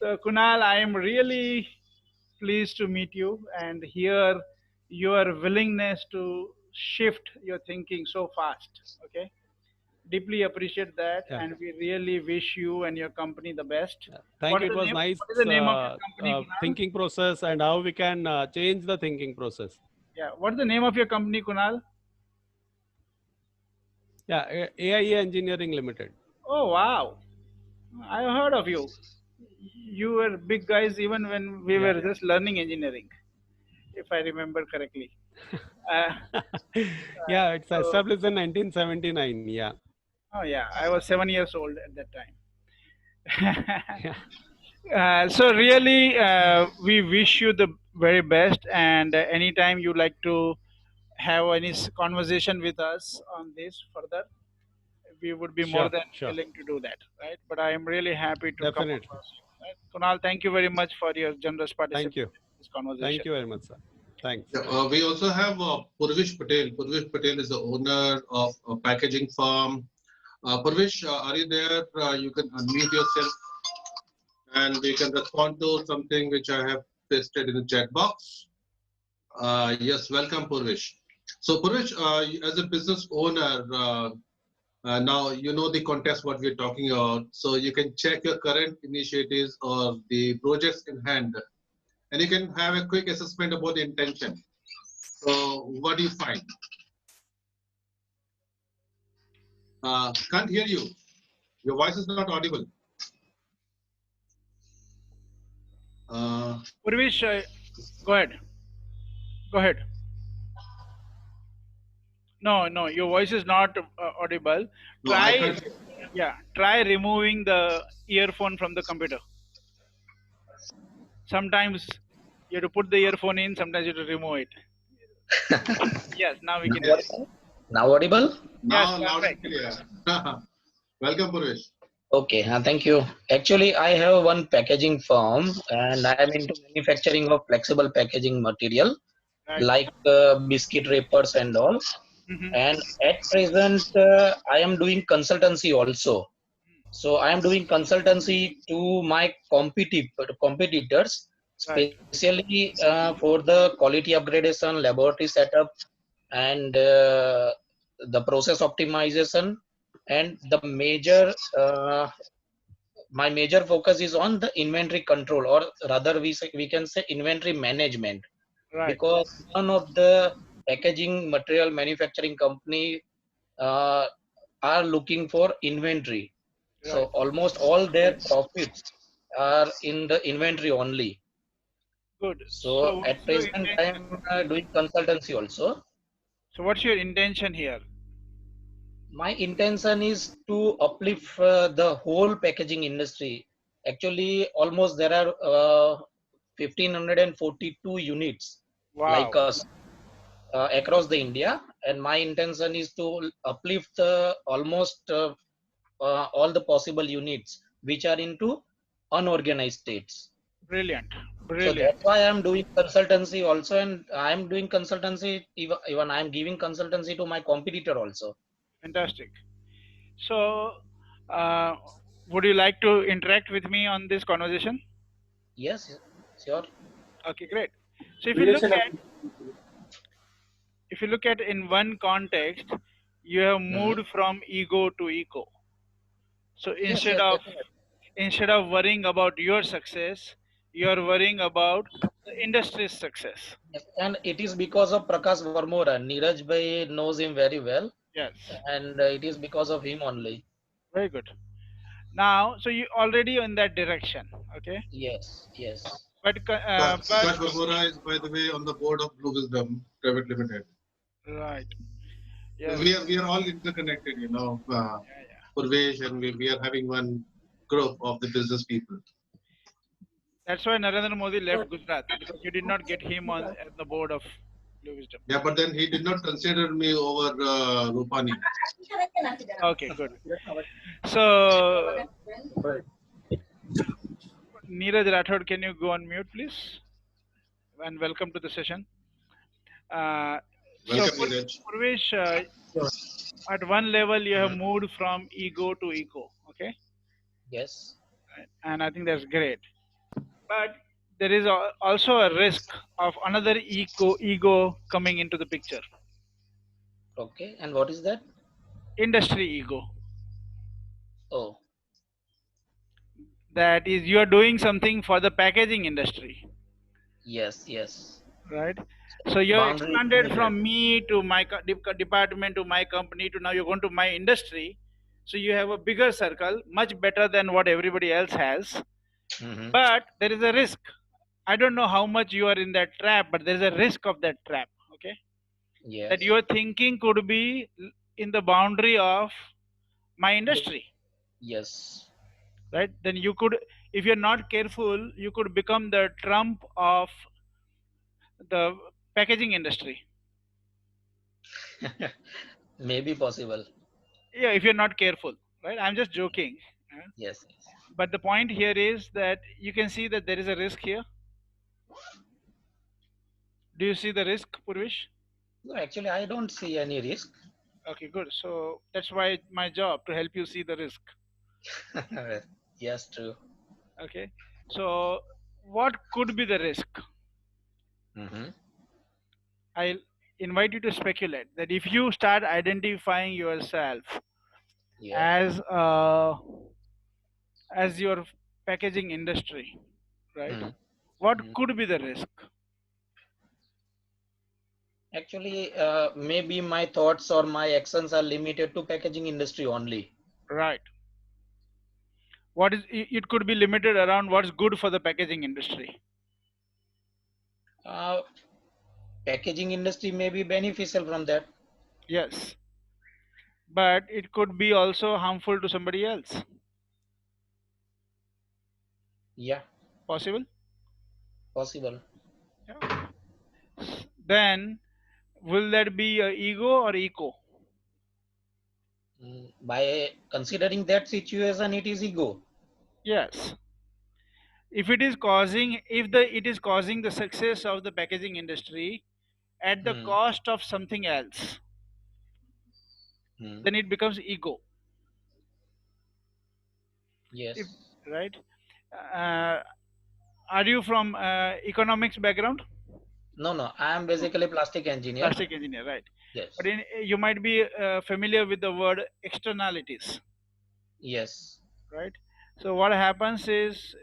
So Kunal, I am really pleased to meet you and hear your willingness to shift your thinking so fast. Okay, deeply appreciate that, Yeah. and we really wish you and your company the best. Thank you. It was nice What is the name of your company, Kunal? thinking process and how we can change the thinking process. Yeah, what's the name of your company, Kunal? Yeah, AIA Engineering Limited. Oh wow, I heard of you. You were big guys even when we were just learning engineering, if I remember correctly. Yeah, it's so- established in 1979. Yeah. Oh yeah, I was 7 years old at that time. Yeah. So really, we wish you the very best. And anytime you like to have any conversation with us on this further, we would be more Sure, than sure. willing to do that, right? But I am really happy to come Definitely. across you. Right? Kunal, thank you very much for your generous participation Thank you. in this conversation. Thank you very much, sir. Thanks. Yeah, we also have Purvish Patel. Purvish Patel is the owner of a packaging firm. Purvish, are you there? You can unmute yourself and we can respond to something which I have pasted in the chat box. Yes, welcome, Purvish. So, Purvish, as a business owner, now you know the contest what we're talking about. So you can check your current initiatives or the projects in hand, and you can have a quick assessment about the intention. So, what do you find? Can't hear you. Your voice is not audible. Purvish, go ahead. Go ahead. No, your voice is not audible. No, I can't. Try removing the earphone from the computer. Sometimes you have to put the earphone in, sometimes you have to remove it. Yes, now we can hear you. Now audible? Now, Yes, loud and perfect. clear. Welcome, Purvish. Okay, thank you. Actually, I have one packaging firm and I am into manufacturing of flexible packaging material Right. like biscuit wrappers and all. Mhm. And at present, I am doing consultancy also. So I am doing consultancy to my competitors, Right. especially for the quality upgradation, laboratory setup, and the process optimization. And the major, my major focus is on the inventory control, or rather we can say inventory management, Right. because none of the packaging material manufacturing company uh, are looking for inventory. So Right. almost all their profits are in the inventory only. Good. So what's at your present, I intention? am doing consultancy also. So what's your intention here? My intention is to uplift the whole packaging industry. Actually, almost there are 1542 units like Wow. us across the India, and my intention is to uplift almost all the possible units which are into unorganized states. Brilliant. So Brilliant. that's why I'm doing consultancy also, and I'm doing consultancy, even I'm giving consultancy to my competitor also. Fantastic. So, would you like to interact with me on this conversation? Yes, sure. Okay, great. So if you look at in one context, you have moved from ego to eco. So Yes, instead of worrying about your success, you are worrying about the industry's success. yes. And it is because of Prakash Varmora. Neeraj Bhai knows him very well, Yes, and it is because of him only. very good. Now, so you already in that direction, okay? Yes, yes. But Prakash Varmora is, by the way, on the board of Blue Wisdom Private Limited. right, yes, We are all interconnected, you know, Purvesh, and we are having one group of the business people. that's why Narendra Modi left Gujarat, because you did not get him on at the board of Blue Wisdom. Yeah, but then he did not consider me over Rupani. Okay, good. So, Neeraj Rathod, can you go on mute, please? And welcome to the session. Welcome, Neeraj. Purvesh, at one level, you have moved from ego to eco, okay? Yes. And I think that's great. But there is also a risk of another ego coming into the picture. Okay, and what is that? Industry ego. Oh, That is, you are doing something for the packaging industry, yes, yes. right? So you have Boundary is expanded needed. from me to my department to my company to now you're going to my industry. So you have a bigger circle, much better than what everybody else has. Mhm. But there is a risk. I don't know how much you are in that trap, but there is a risk of that trap. Okay, Yes. that your thinking could be in the boundary of my industry, Yes. right? Then you could, if you're not careful, you could become the Trump of the packaging industry. Maybe possible. Yeah, if you're not careful, right? I'm just joking. Yes. But the point here is that you can see that there is a risk here. Do you see the risk, Purvish? No, actually, I don't see any risk. Okay, good. So that's why it's my job to help you see the risk. Yes, true. Okay. So what could be the risk? Mm-hmm. I'll invite you to speculate that if you start identifying yourself Yes. as your packaging industry, right? Mhm. What Mhm. could be the risk? Actually, maybe my thoughts or my actions are limited to packaging industry only. Right. What is it could be limited around what's good for the packaging industry. Packaging industry may be beneficial from that. Yes. But it could be also harmful to somebody else. Yeah, Possible? possible. Yeah. Then will that be a ego or eco? By considering that situation, it is ego. Yes. If it is causing, it is causing the success of the packaging industry at the cost of something else, then it becomes ego. Yes. Right? Are you from economics background? No. I am basically plastic engineer. Plastic engineer, right? Yes. But you might be familiar with the word externalities. Yes. Right? So what happens is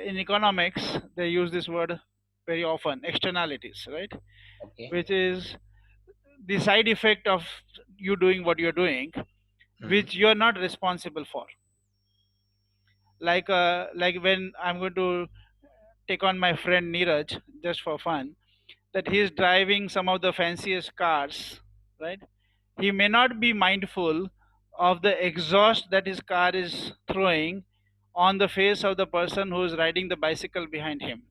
in economics they use this word very often, externalities, right? Okay. Which is the side effect of you doing what you're doing, which you're not responsible for. Like when I'm going to take on my friend Neeraj just for fun, that he's driving some of the fanciest cars, right? He may not be mindful of the exhaust that his car is throwing on the face of the person who is riding the bicycle behind him.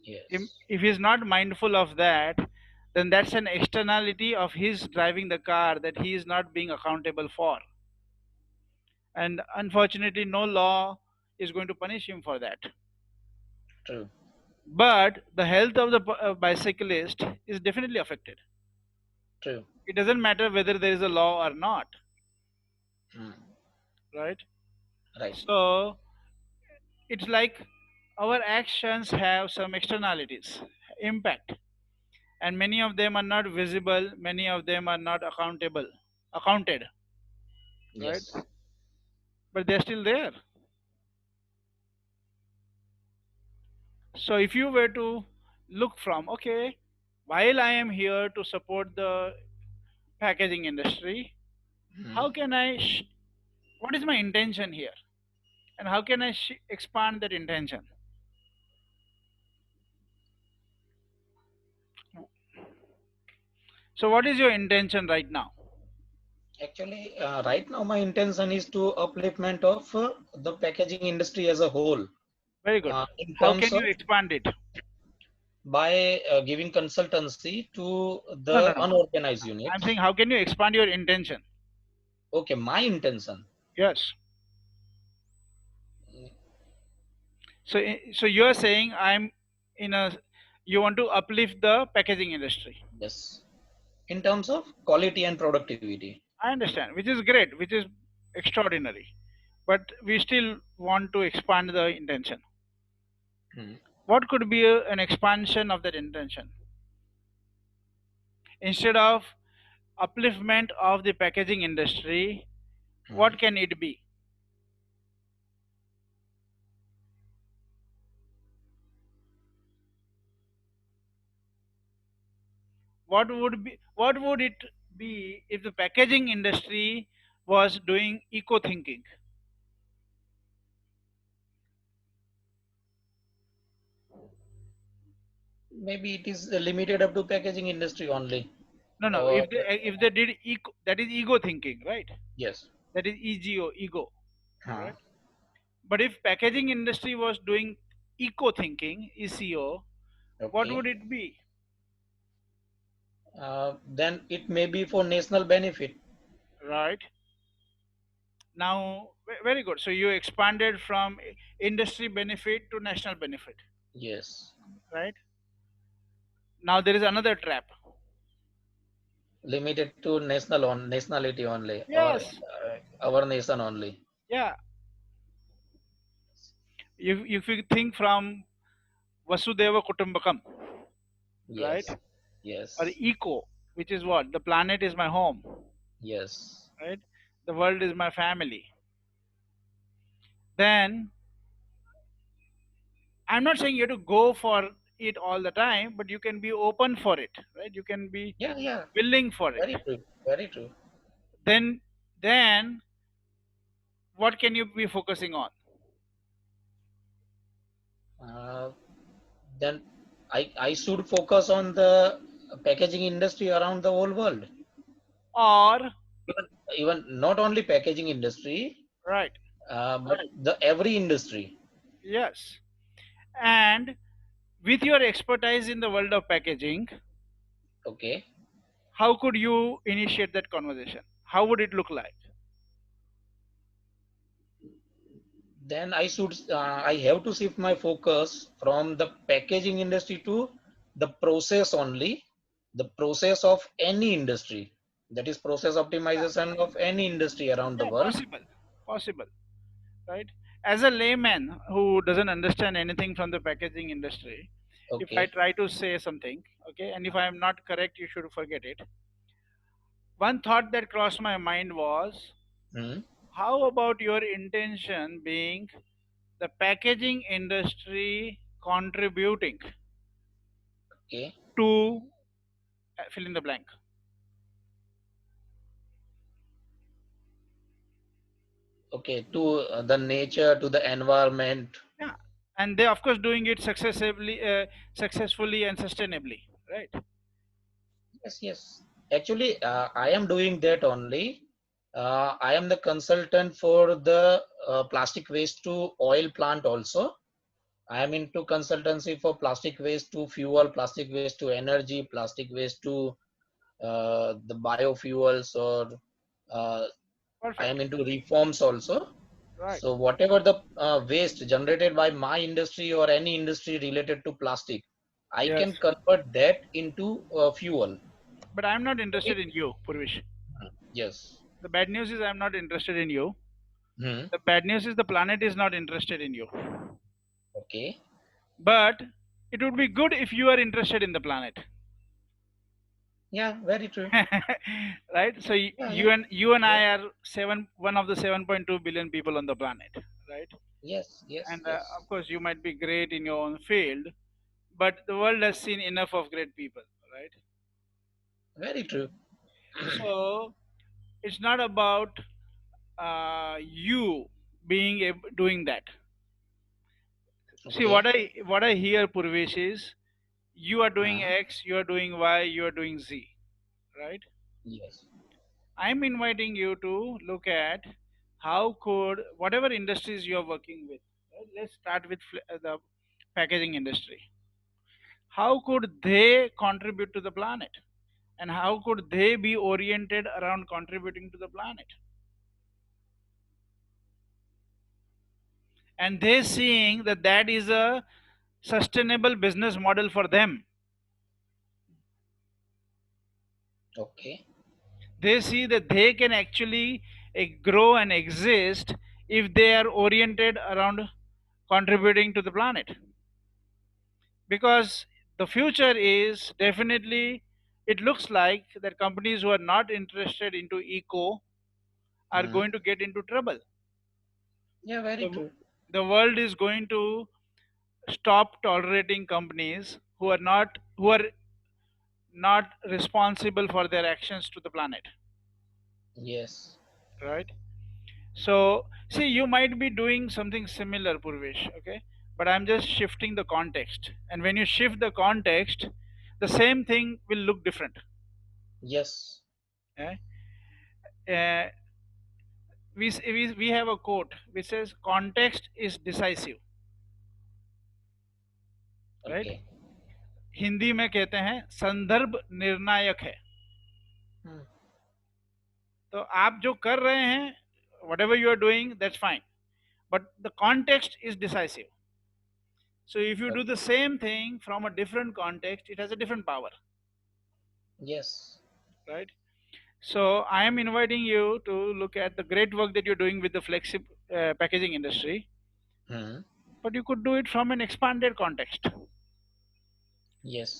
Yes. If he's not mindful of that, then that's an externality of his driving the car that he is not being accountable for. And unfortunately, no law is going to punish him for that. True. But the health of the bicyclist is definitely affected. True. It doesn't matter whether there is a law or not. Right? Right. So it's like our actions have some externalities, impact, and many of them are not visible, many of them are not accounted. Yes. Right? But they're still there. So if you were to look from, okay, while I am here to support the packaging industry, how can I, what is my intention here? And how can I expand that intention? So what is your intention right now? Actually, right now my intention is to upliftment of the packaging industry as a whole. Very good. In How terms can you of expand it? by giving consultancy to the No. unorganized units. I'm saying, how can you expand your intention? Okay, my intention. Yes. So you're saying you want to uplift the packaging industry. Yes. In terms of quality and productivity. I understand, which is great, which is extraordinary. But we still want to expand the intention. What could be an expansion of that intention? Instead of upliftment of the packaging industry, what can it be? What would it be if the packaging industry was doing eco thinking? Maybe it is limited up to packaging industry only. No. Or, If they did eco, that is ego thinking, right? yes. That is ego, right? But if packaging industry was doing eco thinking, ECO, what Okay. would it be? Then it may be for national benefit. Right. Now, very good. So you expanded from industry benefit to national benefit. Yes. Right. Now there is another trap. Limited to nationality only. Yes. Or our nation only. Yeah. If you think from Vasudeva Kutumbakam, Yes. right? Yes. Or eco, which is what? The planet is my home. Yes. Right? The world is my family. Then I'm not saying you have to go for it all the time, but you can be open for it, right? You can be willing for it. Very true. Very true. Then what can you be focusing on? Then I should focus on the packaging industry around the whole world. Or even not only packaging industry, right? But the every industry. Yes. And with your expertise in the world of packaging, okay, how could you initiate that conversation? How would it look like? Then I have to shift my focus from the packaging industry to the process only, the process of any industry. That is process optimization of any industry around the world. Possible, right? As a layman who doesn't understand anything from the packaging industry, if I try to say something, okay, and if I am not correct, you should forget it. One thought that crossed my mind was, how about your intention being the packaging industry contributing to fill in the blank? Okay, to the nature, to the environment. Yeah, and they of course doing it successfully and sustainably, right? Yes. Actually, I am doing that only. I am the consultant for the plastic waste to oil plant also. I am into consultancy for plastic waste to fuel, plastic waste to energy, plastic waste to the biofuels, or I am into reforms also. Right. So whatever the waste generated by my industry or any industry related to plastic, I can convert that into fuel. But I'm not interested in you, Purvish. Yes. The bad news is I'm not interested in you. The bad news is the planet is not interested in you. Okay. But it would be good if you are interested in the planet. Yeah, very true. Right? So you and I are one of the 7.2 billion people on the planet, right? Yes. And of course, you might be great in your own field, but the world has seen enough of great people, right? Very true. So it's not about you doing that. Okay. See, what I hear, Purvesh, is you are doing X, you are doing Y, you are doing Z, right? Yes. I'm inviting you to look at how could whatever industries you are working with. Right? Let's start with the packaging industry. How could they contribute to the planet? And how could they be oriented around contributing to the planet? And they seeing that is a sustainable business model for them. Okay. They see that they can actually grow and exist if they are oriented around contributing to the planet. because the future is definitely, it looks like that companies who are not interested into eco are Hmm. going to get into trouble. Yeah, very The, true. the world is going to stop tolerating companies who are not responsible for their actions to the planet, Yes. right? So see, you might be doing something similar, Purvesh, okay, but I'm just shifting the context, and when you shift the context, the same thing will look different. Yes. Okay? uh, we have a quote which says context is decisive, right? Okay. Hindi में कहते हैं संदर्भ निर्णायक है. Hmm. तो आप जो कर रहे हैं, whatever you are doing, that's fine, but the context is decisive. So if you do the same thing from a different context, it has a different power, Yes. right? So I am inviting you to look at the great work that you're doing with the flexi packaging industry, Hmm. but you could do it from an expanded context, Yes.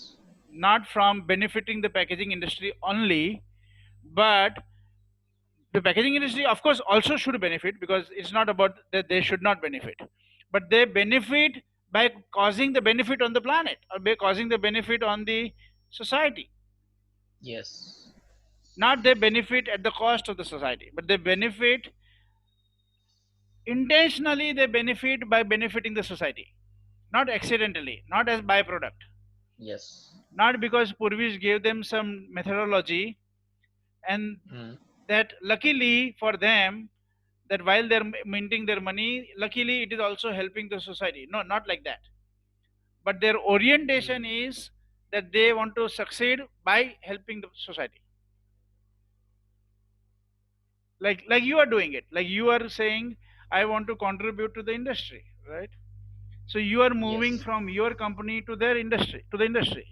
not from benefiting the packaging industry only, but the packaging industry, of course, also should benefit, because it's not about that they should not benefit, but they benefit by causing the benefit on the planet or by causing the benefit on the society. Yes. Not they benefit at the cost of the society, but they benefit intentionally, they benefit by benefiting the society, not accidentally, not as byproduct, Yes. not because Purvish gave them some methodology, and Hmm. that luckily for them, that while they're minting their money, luckily it is also helping the society. No, not like that, but their orientation is that they want to succeed by helping the society, like you are doing it, like you are saying, I want to contribute to the industry, right? So you are moving Yes. from your company to their industry, to the industry.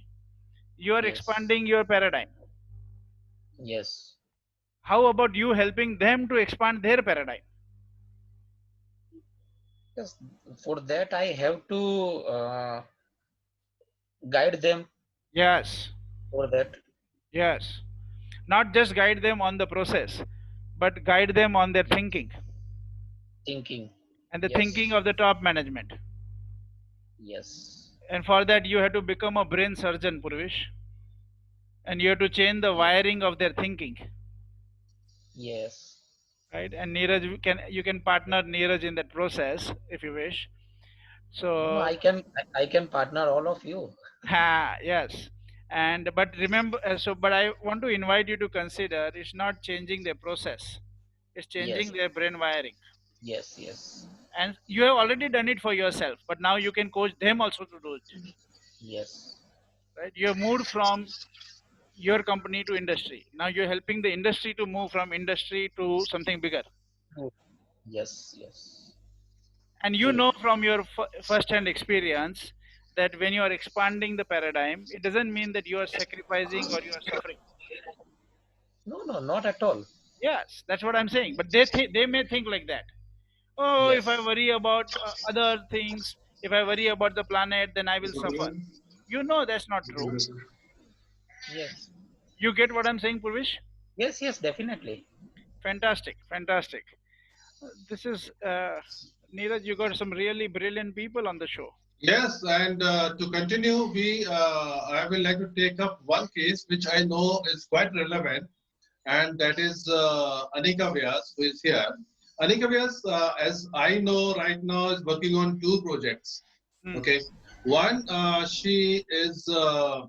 You are Yes. expanding your paradigm. Yes. How about you helping them to expand their paradigm? Yes. For that, I have to guide them Yes, for that yes. Not just guide them on the process, but guide them on their thinking thinking. and the thinking Yes. of the top management. Yes. And for that, you have to become a brain surgeon, Purvish, and you have to change the wiring of their thinking, Yes. right? And Neeraj, you can partner Neeraj in that process if you wish. No, no, So I can partner all of you. yes, and but remember, but I want to invite you to consider it's not changing their process, it's Yes. changing their brain wiring. Yes. Yes. And you have already done it for yourself, but now you can coach them also to do it, Yes. right? You have moved from your company to industry. Now you're helping the industry to move from industry to something bigger. Yes. Yes. And you True. know from your first-hand experience that when you are expanding the paradigm, it doesn't mean that you are sacrificing or you are suffering. No, no, not at all. Yes, that's what I'm saying. But they may think like that. Oh, if I Yes. worry about other things, if I worry about the planet, then I will suffer. You know that's not true. Yes. You get what I'm saying, Purvish? Yes. Yes. Definitely. Fantastic, fantastic. This is Neeraj. You got some really brilliant people on the show. Yes, and to continue, I will like to take up one case which I know is quite relevant, and that is Anika Vyas, who is here. Anika Vyas, as I know right now, is working on two projects. Hmm. Okay, one, she is a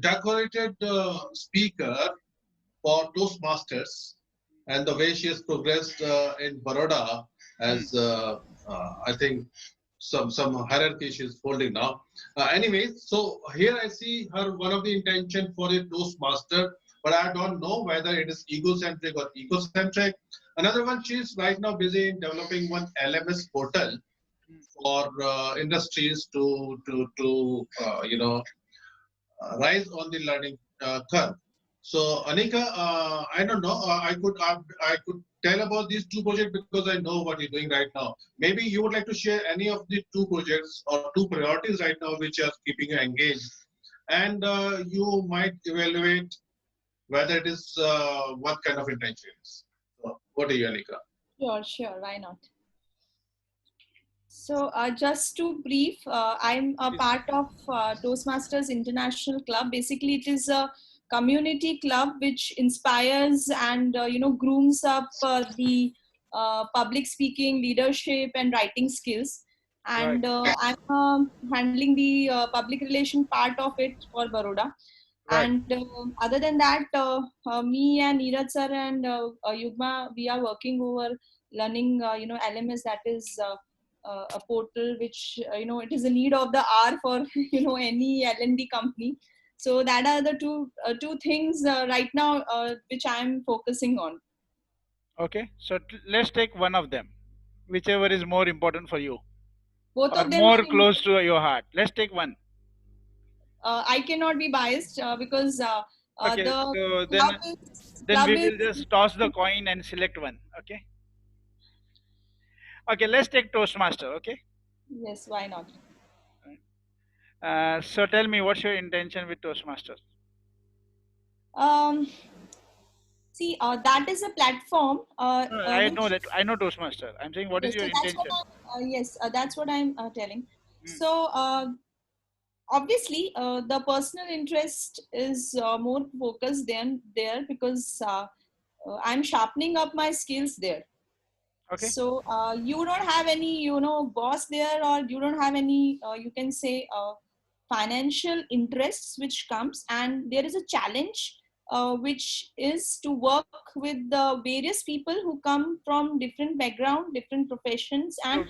decorated speaker for Toastmasters, and the way she has progressed in Baroda as I think some hierarchy she's holding now. Anyways, so here I see her one of the intention for a Toastmaster, but I don't know whether it is egocentric or ecocentric. Another one, she's right now busy in developing one LMS portal for industries to rise on the learning curve. So Anika, I don't know. I could tell about these two projects because I know what you're doing right now. Maybe you would like to share any of the two projects or two priorities right now which are keeping you engaged, and you might evaluate whether it is what kind of intention it is. So, what are you, Anika? Sure, why not? So just to brief, I'm a part of Toastmasters International Club. Basically, it is a community club which inspires and grooms up the public speaking, leadership, and writing skills. And I'm handling the public relation part of it for Baroda. Right. And other than that, me and Neeraj sir and Yugma, we are working over learning, LMS, that is a portal which, it is a need of the hour for, any L&D company. So that are the two things right now which I'm focusing on. Okay, so let's take one of them, whichever is more important for you, Both or of them more are close to your heart. Let's take one. I cannot be biased because Okay, the so club then we is will just toss the coin and select one. Okay. Okay, let's take Toastmaster. Okay. yes, why not? So tell me, what's your intention with Toastmasters? See, that is a platform. No, I Which, know that. I know Toastmaster. I'm saying, what is yes, your so that's what intention? that's what I'm telling. So obviously, the personal interest is more focused than there because I'm sharpening up my skills there. Okay. So you don't have any, boss there, or you don't have any, you can say, financial interests which comes, and there is a challenge which is to work with the various people who come from different background, different professions, and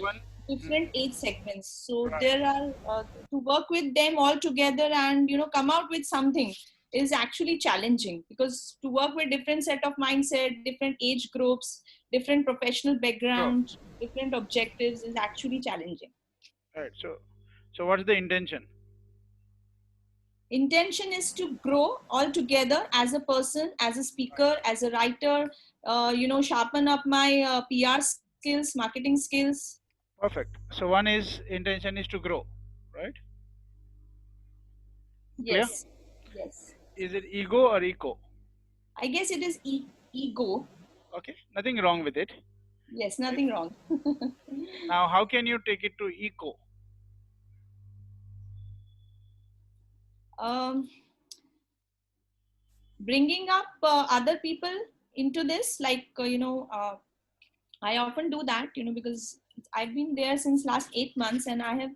different age segments. So there are to work with them all together and come out with something is actually challenging, because to work with different set of mindset, different age groups, different professional background, different objectives is actually challenging. Right. So what's the intention? Intention is to grow all together as a person, as a speaker, as a writer, sharpen up my PR skills, marketing skills. Perfect. So one is intention is to grow, right? Yes. Clear? Yes. Is it ego or eco? I guess it is ego. Okay. Nothing wrong with it. Yes, nothing wrong. Now, how can you take it to eco? Bringing up other people into this, like I often do that, because I've been there since last 8 months, and I have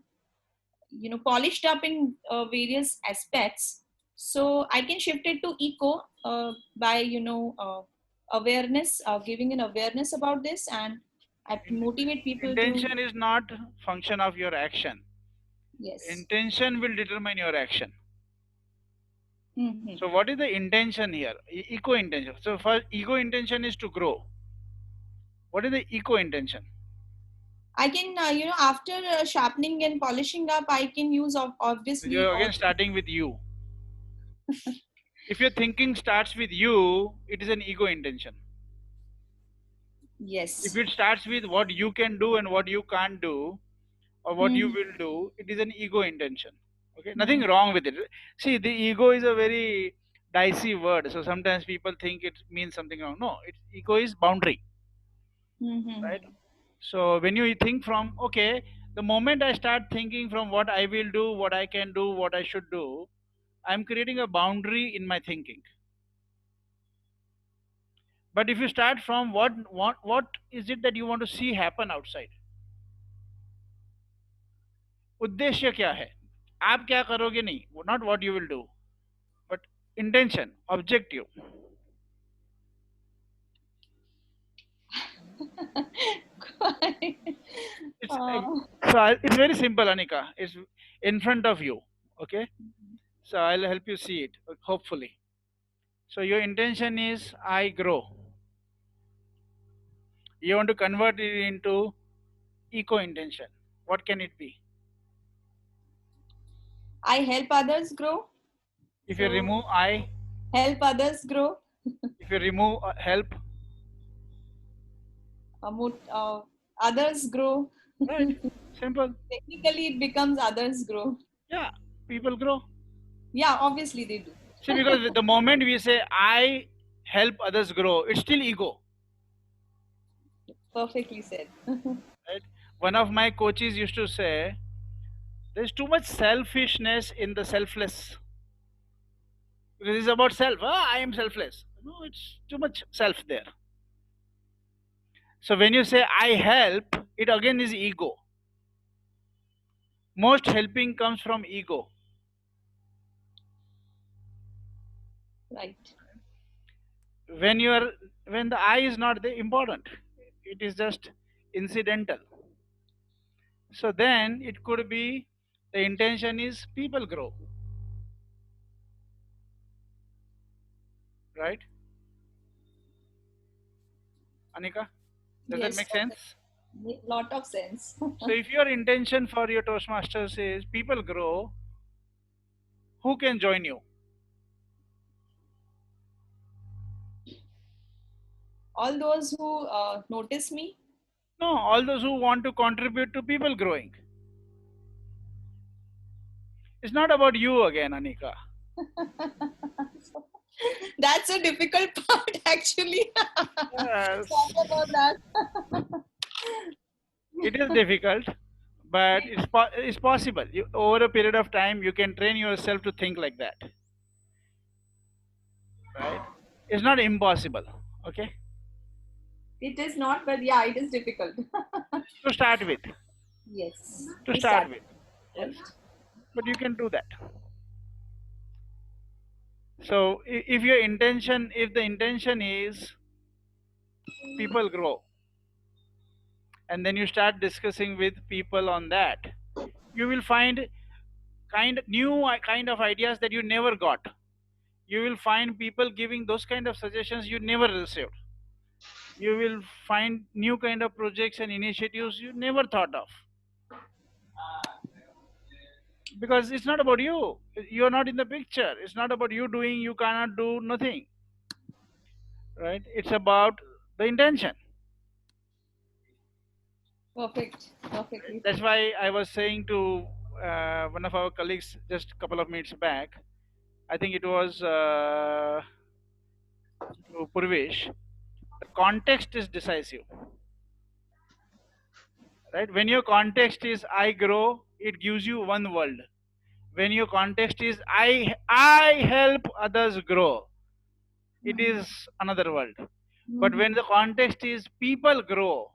polished up in various aspects, so I can shift it to eco by awareness, giving an awareness about this, and I motivate people Intention to. is not function of your action. Yes. Intention will determine your action. Mm-hmm. So what is the intention here? Eco intention. So first, ego intention is to grow. What is the eco intention? I can, after sharpening and polishing up, I can use obviously. You're again starting with you. If your thinking starts with you, it is an ego intention. Yes. If it starts with what you can do and what you can't do, or what you will do, it is an ego intention. Okay, nothing wrong with it. See, the ego is a very dicey word. So sometimes people think it means something wrong. No, ego is boundary. Right? So when you think from, okay, the moment I start thinking from what I will do, what I can do, what I should do, I'm creating a boundary in my thinking. But if you start from what is it that you want to see happen outside? उद्देश्य क्या है? आप क्या करोगे नहीं, not what you will do, but intention, objective. It's very simple, Anika. It's in front of you. Okay, so I'll help you see it, hopefully. So your intention is I grow. You want to convert it into eco intention. What can it be? I help others grow. If you remove I, Help others grow. If you remove help, Others grow. right? Simple. Technically, it becomes others grow. Yeah, people grow. Yeah, obviously they do. See, because the moment we say I help others grow, it's still ego, Perfectly said. right? One of my coaches used to say, there's too much selfishness in the selfless. Because it's about self. I am selfless. No, it's too much self there. So when you say I help, it again is ego. Most helping comes from ego. Right. When the I is not the important, it is just incidental. So then it could be the intention is people grow. Right? Anika? Does that make sense? Lot of sense. So if your intention for your Toastmasters is people grow, who can join you? All those who notice me. No, all those who want to contribute to people growing. It's not about you again, Anika. That's a difficult part, actually. Yes. Sorry about that. It is difficult, but it's possible. Over a period of time, you can train yourself to think like that. Right? It's not impossible. Okay? It is not, but yeah, it is difficult. To start with. Yes. To start with. Yes. But you can do that. So if the intention is people grow, and then you start discussing with people on that, you will find new kind of ideas that you never got. You will find people giving those kind of suggestions you never received. You will find new kind of projects and initiatives you never thought of. Because it's not about you. You're not in the picture. It's not about you doing, you cannot do nothing. Right? It's about the intention. Perfect. Perfectly. That's why I was saying to one of our colleagues just a couple of minutes back, I think it was to Purvesh, the context is decisive. Right? When your context is I grow, it gives you one world. When your context is I help others grow, it is another world. But when the context is people grow,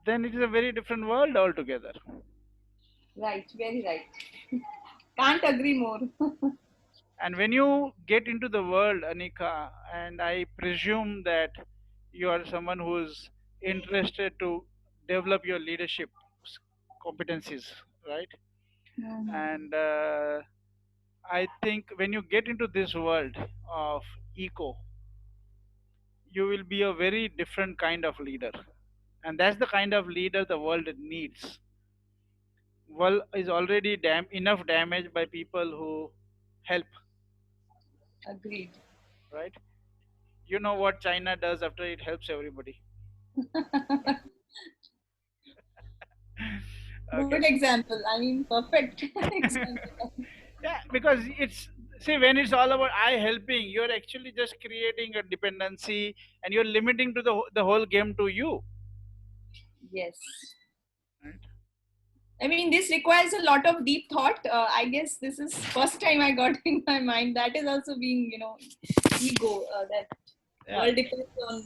then it is a very different world altogether. Right, very right. Can't agree more. And when you get into the world, Anika, and I presume that you are someone who is interested to develop your leadership competencies, right? And I think when you get into this world of eco, you will be a very different kind of leader. And that's the kind of leader the world needs. World is already enough damaged by people who help. Agreed. Right? You know what China does after it helps everybody. Good example. I mean, perfect example. Yeah, because when it's all about I helping, you're actually just creating a dependency and you're limiting to the whole game to you. Yes. Right. I mean, this requires a lot of deep thought. I guess this is first time I got in my mind. That is also being, ego. That all depends on.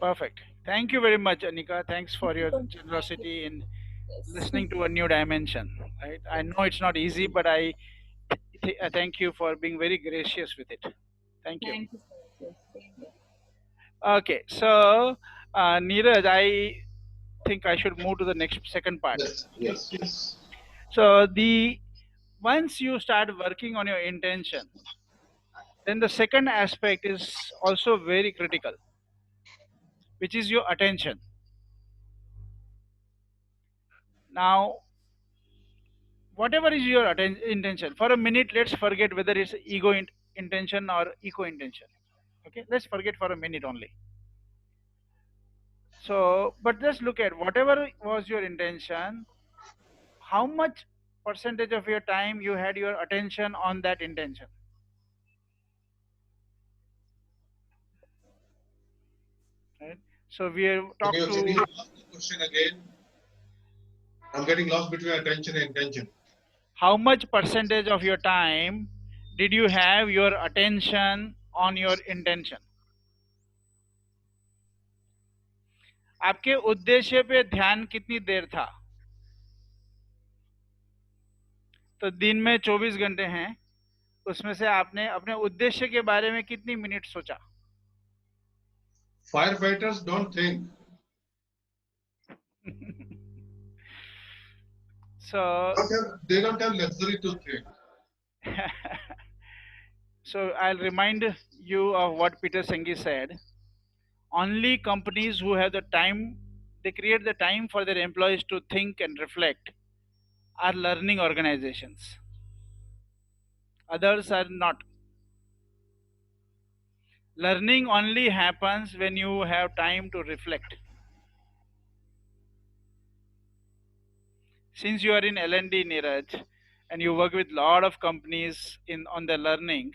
Perfect. Thank you very much, Anika. Thanks for your generosity in listening to a new dimension. Right. I know it's not easy, but I thank you for being very gracious with it. Thank you. Thank you so much. Yes, okay, so Neeraj, I think I should move to the second part. Yes. So once you start working on your intention, then the second aspect is also very critical, which is your attention. Now, whatever is your intention, for a minute, let's forget whether it's ego intention or eco intention. Okay, let's forget for a minute only. So, but just look at whatever was your intention, how much percentage of your time you had your attention on that intention. Right? So we have talked Can you ask the question again? I'm getting lost between attention and intention. How much percentage of your time did you have your attention on your intention? आपके उद्देश्य पे ध्यान कितनी देर था? तो दिन में 24 घंटे हैं, उसमें से आपने अपने उद्देश्य के बारे में कितनी मिनट सोचा? Firefighters don't think. So they don't have luxury to think. So I'll remind you of what Peter Senge said. Only companies who have the time, they create the time for their employees to think and reflect, are learning organizations. Others are not. Learning only happens when you have time to reflect. Since you are in L&D, Neeraj, and you work with a lot of companies on the learning,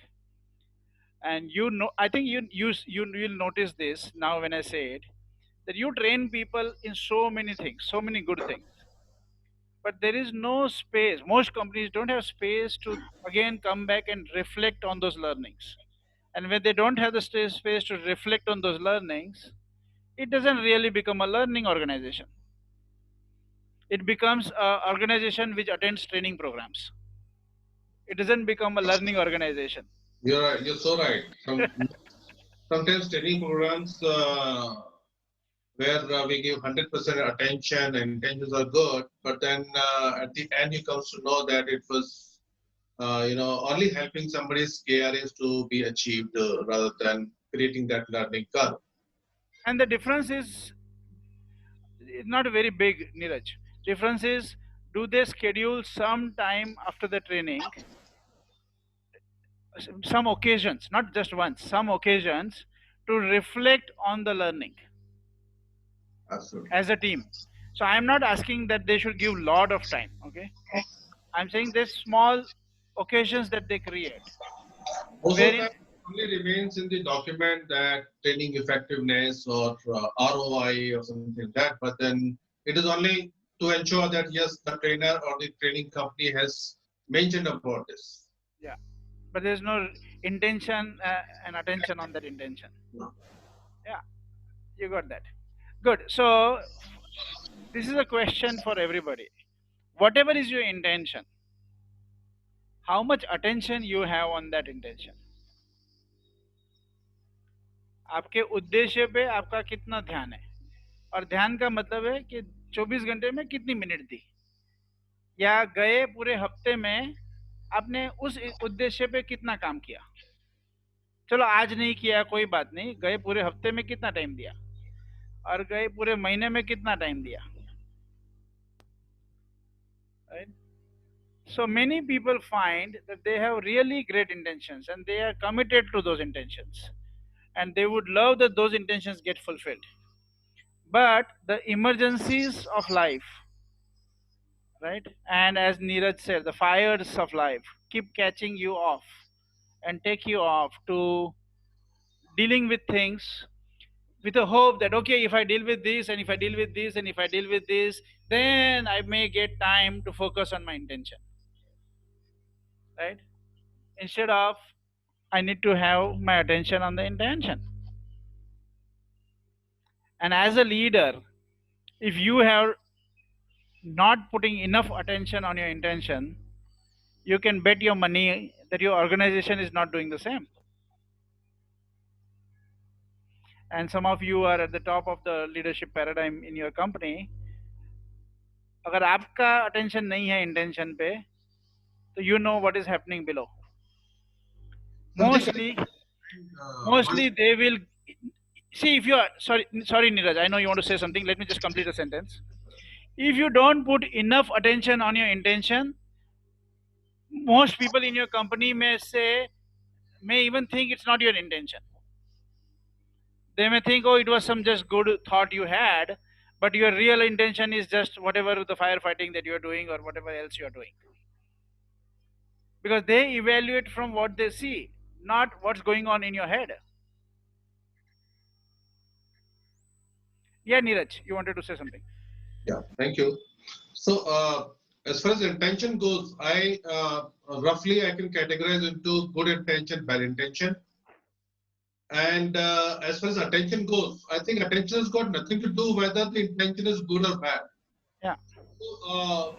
and you know, I think you will notice this now when I say it, that you train people in so many things, so many good things, but there is no space. Most companies don't have space to again come back and reflect on those learnings. And when they don't have the space to reflect on those learnings, it doesn't really become a learning organization. It becomes an organization which attends training programs. It doesn't become a learning organization. You're right. You're so right. Sometimes training programs where we give 100% attention and intentions are good, but then at the end you come to know that it was only helping somebody's KRAs to be achieved rather than creating that learning curve. And the difference is not very big, Neeraj. Difference is, do they schedule some time after the training, some occasions, not just once, some occasions, to reflect on the learning. Absolutely. As a team. So I'm not asking that they should give lot of time, okay? I'm saying there's small occasions that they create. Also, that only remains in the document that training effectiveness or ROI or something like that, but then it is only to ensure that yes, the trainer or the training company has mentioned about this. Yeah, but there's no intention and attention on that intention. No. Yeah, you got that. Good. So this is a question for everybody. Whatever is your intention, how much attention you have on that intention? आपके उद्देश्य पे आपका कितना ध्यान है? और ध्यान का मतलब है कि 24 घंटे में कितनी मिनट दी, या गए पूरे हफ्ते में आपने उस उद्देश्य पे कितना काम किया. चलो आज नहीं किया कोई बात नहीं, गए पूरे हफ्ते में कितना टाइम दिया और गए पूरे महीने में कितना टाइम दिया. Right? So many people find that they have really great intentions and they are committed to those intentions and they would love that those intentions get fulfilled. But the emergencies of life, right? And as Neeraj said, the fires of life keep catching you off and take you off to dealing with things with a hope that, okay, if I deal with this and if I deal with this and if I deal with this, then I may get time to focus on my intention, right? Instead of, I need to have my attention on the intention. And as a leader, if you have not putting enough attention on your intention, you can bet your money that your organization is not doing the same. And some of you are at the top of the leadership paradigm in your company. अगर आपका attention नहीं है intention पे, तो you know what is happening below. Mostly they will see if you are sorry Neeraj, I know you want to say something. Let me just complete a sentence. If you don't put enough attention on your intention, most people in your company may even think it's not your intention. They may think, oh, it was some just good thought you had, but your real intention is just whatever the firefighting that you're doing or whatever else you're doing. Because they evaluate from what they see, not what's going on in your head. Yeah, Neeraj, you wanted to say something. Yeah, thank you. So, as far as intention goes, I roughly I can categorize into good intention, bad intention. And as far as attention goes, I think attention has got nothing to do whether the intention is good or bad. Yeah. So,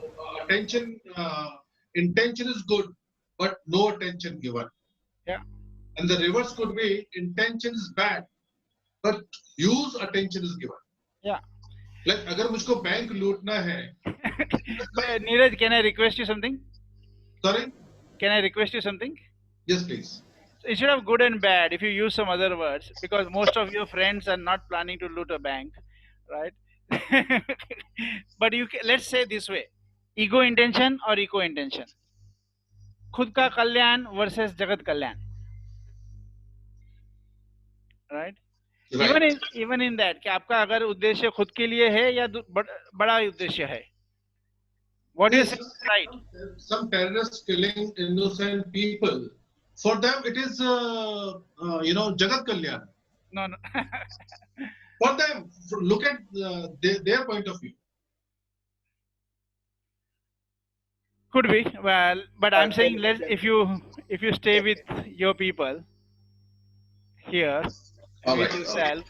intention is good, but no attention given. Yeah. And the reverse could be intention is bad, but use attention is given. Yeah. Like, अगर मुझको bank लूटना है. Neeraj, can I request you something? Sorry? Can I request you something? Yes, please. So instead of good and bad, if you use some other words, because most of your friends are not planning to loot a bank, right? But let's say this way: ego intention or eco intention. खुद का कल्याण versus जगत कल्याण. Right? Even in that, कि आपका अगर उद्देश्य खुद के लिए है या बड़ा उद्देश्य है. What is right? Some terrorists killing innocent people. For them, it is Jagat Kalyan. No. For them, look at their point of view. Could be. Well, but I'm saying if you stay with your people here with yourself,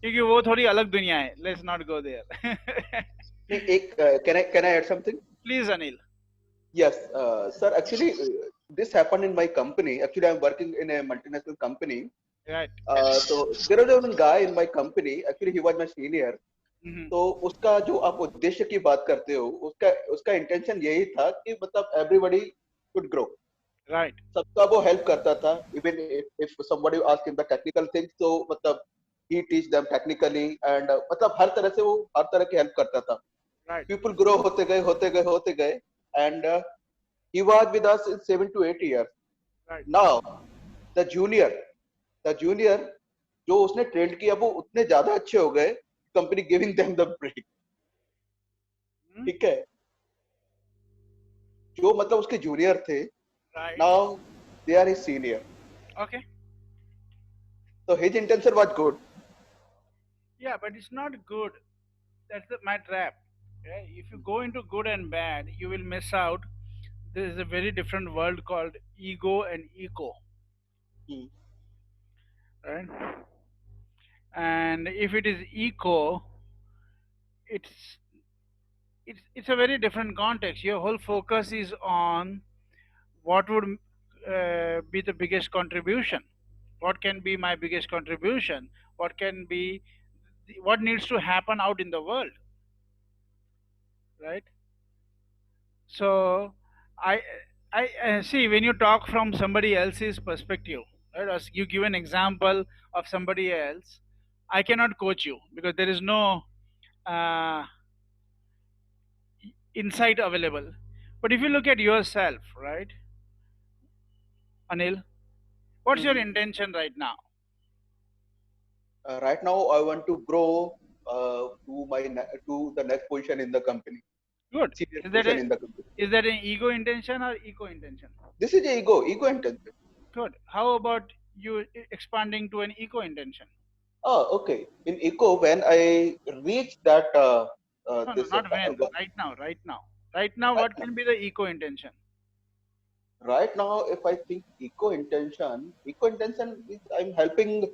क्योंकि वो थोड़ी अलग दुनिया है. Let's not go there. Can I add something? Please, Anil. Yes, sir. Actually, this happened in my company. Actually, I'm working in a multinational company. Right. So there was one guy in my company. Actually, he was my senior. तो उसका जो आप उद्देश्य की बात करते हो, उसका इंटेंशन यही था कि मतलब everybody should grow. Right. सबका वो हेल्प करता था. Even if somebody ask him the technical things, तो मतलब he teach them technically and मतलब हर तरह से वो हर तरह की हेल्प करता था. Right. People grow होते गए and he was with us in 7 to 8 years. Right. Now the junior जो उसने ट्रेंड किया वो उतने ज्यादा अच्छे हो गए, company giving them the break. ठीक है, जो मतलब उसके जूनियर थे, now they are his senior. Okay. So his intention was good. Yeah, but it's not good. That's my trap. Okay? If you go into good and bad, you will miss out. There is a very different world called ego and eco. Right? And if it is eco, it's a very different context. Your whole focus is on what would be the biggest contribution. What can be my biggest contribution? What needs to happen out in the world, right? So I see when you talk from somebody else's perspective, right? As you give an example of somebody else, I cannot coach you because there is no insight available. But if you look at yourself, right, Anil, what's your intention right now? Right now, I want to grow to the next position in the company. Good. Is that an ego intention or eco intention? This is ego intention. Good. How about you expanding to an eco intention? Oh, okay. In eco, when I reach that, no, not when. Right now, what can be the eco intention? Right now, if I think eco intention is I'm helping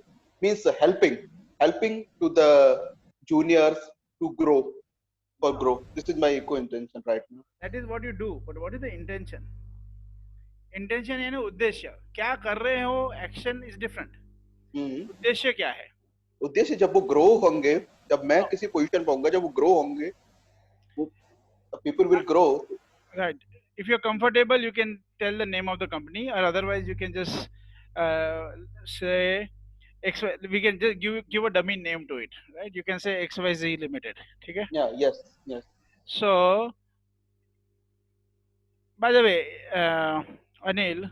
to the juniors to grow. This is my eco intention right now. That is what you do, but what is the intention? Intention यानी उद्देश्य. क्या कर रहे हो? Action is different. उद्देश्य क्या है? उद्देश्य जब वो grow होंगे, जब मैं किसी पोजीशन पे होऊंगा, जब वो grow होंगे, people will grow. Right. If you're comfortable, you can tell the name of the company, or otherwise you can just say we can just give a dummy name to it, right? You can say XYZ Limited. Okay? Yeah. Yes. So By the way, Anil,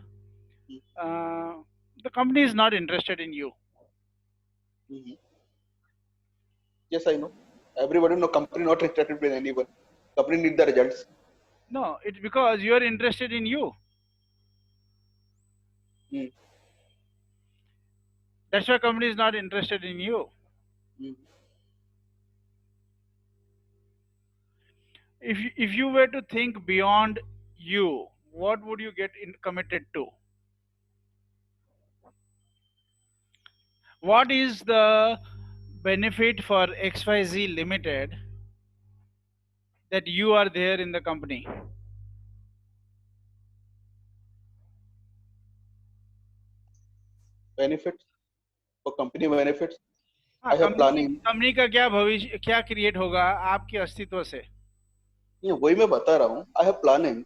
the company is not interested in you. Yes, I know. Everybody know company not interested in anyone. Company need the results. No, it's because you are interested in you. That's why company is not interested in you. If you were to think beyond you, what would you get committed to? What is the benefit for XYZ Limited that you are there in the company? Benefits for company benefits. I have planning. Company का क्या भविष्य क्या create होगा आपके अस्तित्व से? ये वही मैं बता रहा हूँ. I have planning.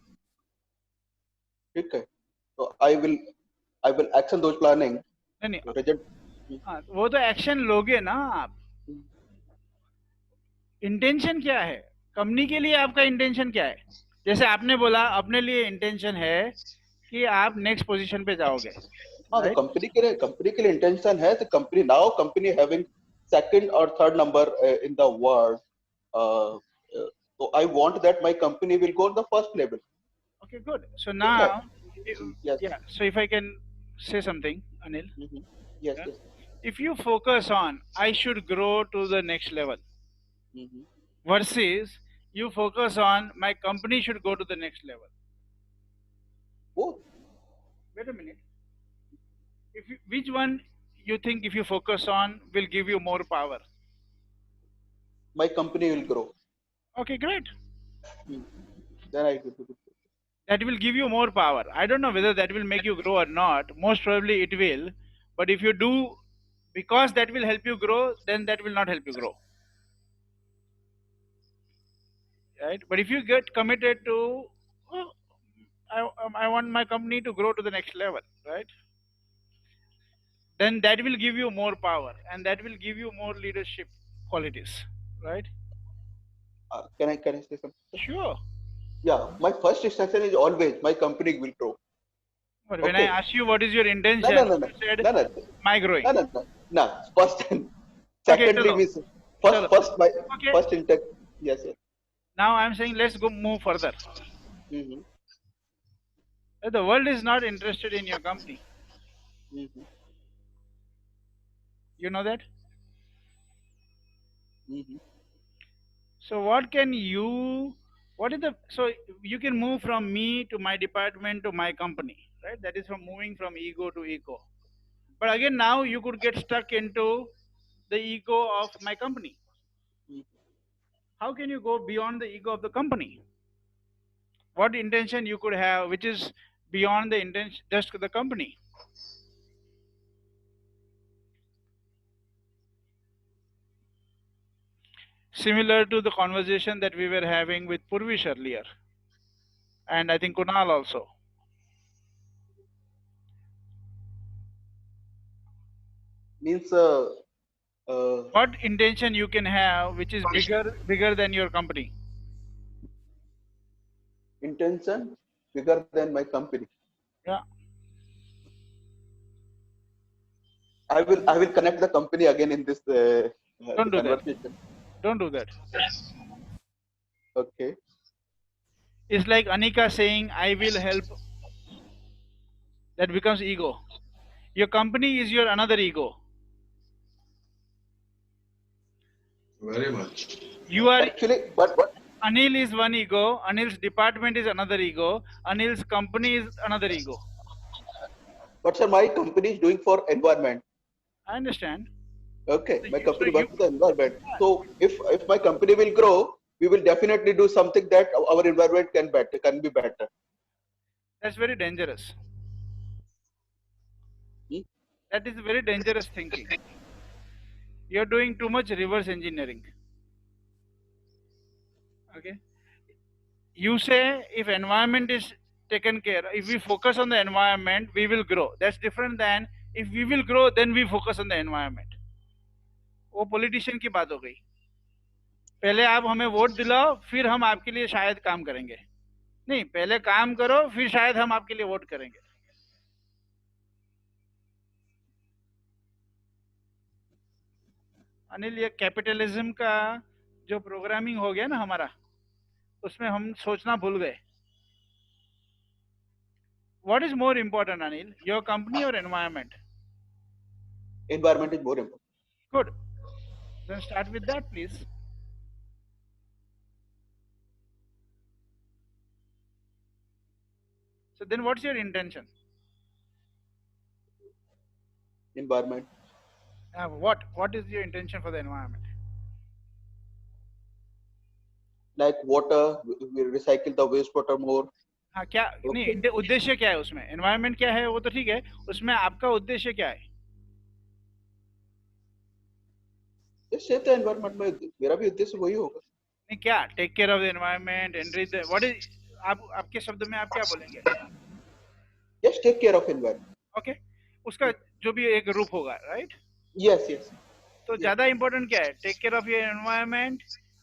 ठीक है. So I will action those planning. नहीं Result. हाँ, वो तो एक्शन लोगे ना आप. इंटेंशन क्या है कंपनी के लिए? आपका इंटेंशन क्या है? जैसे आपने बोला अपने लिए इंटेंशन है कि आप नेक्स्ट पोजीशन पे जाओगे. हाँ, तो कंपनी के लिए इंटेंशन है. तो कंपनी हैविंग सेकंड और third number in the world. So I want that my company will go on the first level. Okay, good. So now, yes. Yeah. So if I can say something, Anil. Yes, Yeah? yes. If you focus on I should grow to the next level, versus you focus on my company should go to the next level. Both. Wait a minute. Which one you think if you focus on will give you more power? My company will grow. Okay, great. Then I do. That will give you more power. I don't know whether that will make you grow or not. Most probably it will. But if you do, because that will help you grow, then that will not help you grow. Right? But if you get committed to, oh, I want my company to grow to the next level, right? Then that will give you more power and that will give you more leadership qualities, right? Can I say something? Sure. Yeah, my first instruction is always my company will grow. But when I ask you what is your intention, no. you said my growing. No. First and secondly, okay, first intent. Yes. Now I'm saying let's move further. The world is not interested in your company. You know that? So so you can move from me to my department to my company, right? That is from moving from ego to ego. But again, now you could get stuck into the ego of my company. How can you go beyond the ego of the company? What intention you could have, which is beyond the intention, just the company? Similar to the conversation that we were having with Purvish earlier, and I think Kunal also. Means what intention you can have which is bigger than your company? Intention bigger than my company. Yeah. I will connect the company again in this Don't do conversation. that. Don't do that. Okay. It's like Anika saying, I will help. That becomes ego. Your company is your another ego. Very much. You are actually, but Anil is one ego. Anil's department is another ego. Anil's company is another ego. But sir, my company is doing for environment. I understand. Okay, my company works for the environment. So if my company will grow, we will definitely do something that our environment can be better. That's very dangerous. That is very dangerous thinking. You're doing too much reverse engineering. Okay. You say if environment is taken care, if we focus on the environment, we will grow. That's different than if we will grow, then we focus on the environment. वो politician की बात हो गई. पहले आप हमें vote दिलाओ, फिर हम आपके लिए शायद काम करेंगे. नहीं, पहले काम करो, फिर शायद हम आपके लिए वोट करेंगे. अनिल, ये कैपिटलिज्म का जो प्रोग्रामिंग हो गया ना हमारा, उसमें हम सोचना भूल गए. What is more important, Anil? Your company or environment? Environment is more important. Good. Then start with that, please. So then what's your intention? Environment. What is your intention for the environment? Like water, we recycle the wastewater more. हाँ, क्या नहीं, उद्देश्य क्या है उसमें? Environment क्या है वो तो ठीक है, उसमें आपका उद्देश्य क्या है? सेव द एनवायरनमेंट में मेरा भी उद्देश्य वही होगा. नहीं, क्या take care of the environment, enrich the, what is, आपके शब्द में आप क्या बोलेंगे? Yes, take care of environment. Okay, उसका जो भी एक रूप होगा, राइट? Yes yes. तो ज्यादा इंपॉर्टेंट क्या है, take care of your environment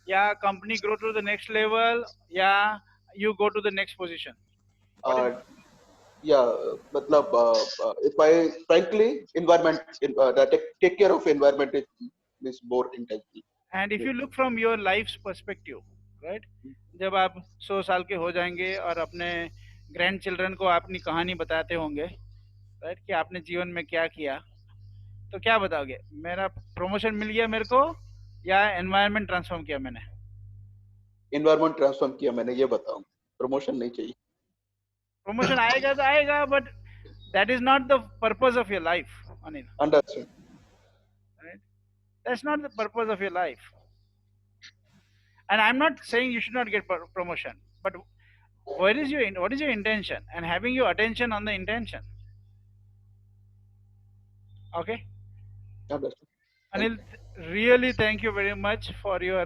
या company grow to the next level या you go to the next position? Yeah, matlab, if I frankly, environment, take care of environment is more intentional. And if you look from your life's perspective, right? जब आप 100 साल के हो जाएंगे और अपने grand children को अपनी कहानी बताते होंगे, राइट, कि आपने जीवन में क्या किया, तो क्या बताओगे? मेरा प्रमोशन मिल गया मेरे को या एनवायरनमेंट ट्रांसफॉर्म किया मैंने? एनवायरनमेंट ट्रांसफॉर्म किया मैंने, ये बताऊं. प्रमोशन नहीं चाहिए. प्रमोशन आएगा तो आएगा, but that is not the purpose of your life, Anil. Understand. Right, that's not the purpose of your life. And I am not saying you should not gate promotion, but what is your intention, and having your attention on the intention. Okay. Understood. Anil, really thank you very much for your,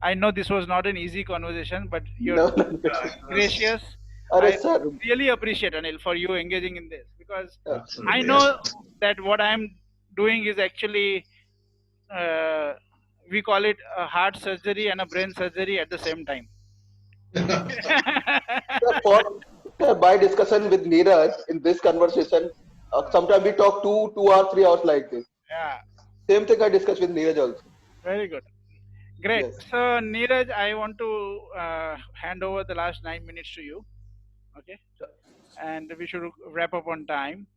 I know this was not an easy conversation, but you're gracious. I really appreciate, Anil, for you engaging in this, because I know that what I am doing is actually we call it a heart surgery and a brain surgery at the same time. For my discussion with Neeraj in this conversation, sometimes we talk 2 or 3 hours like this. Yeah. Same thing I discussed with Neeraj also. Very good. Great. Yes. So Neeraj, I want to hand over the last 9 minutes to you. Okay. And we should wrap up on time.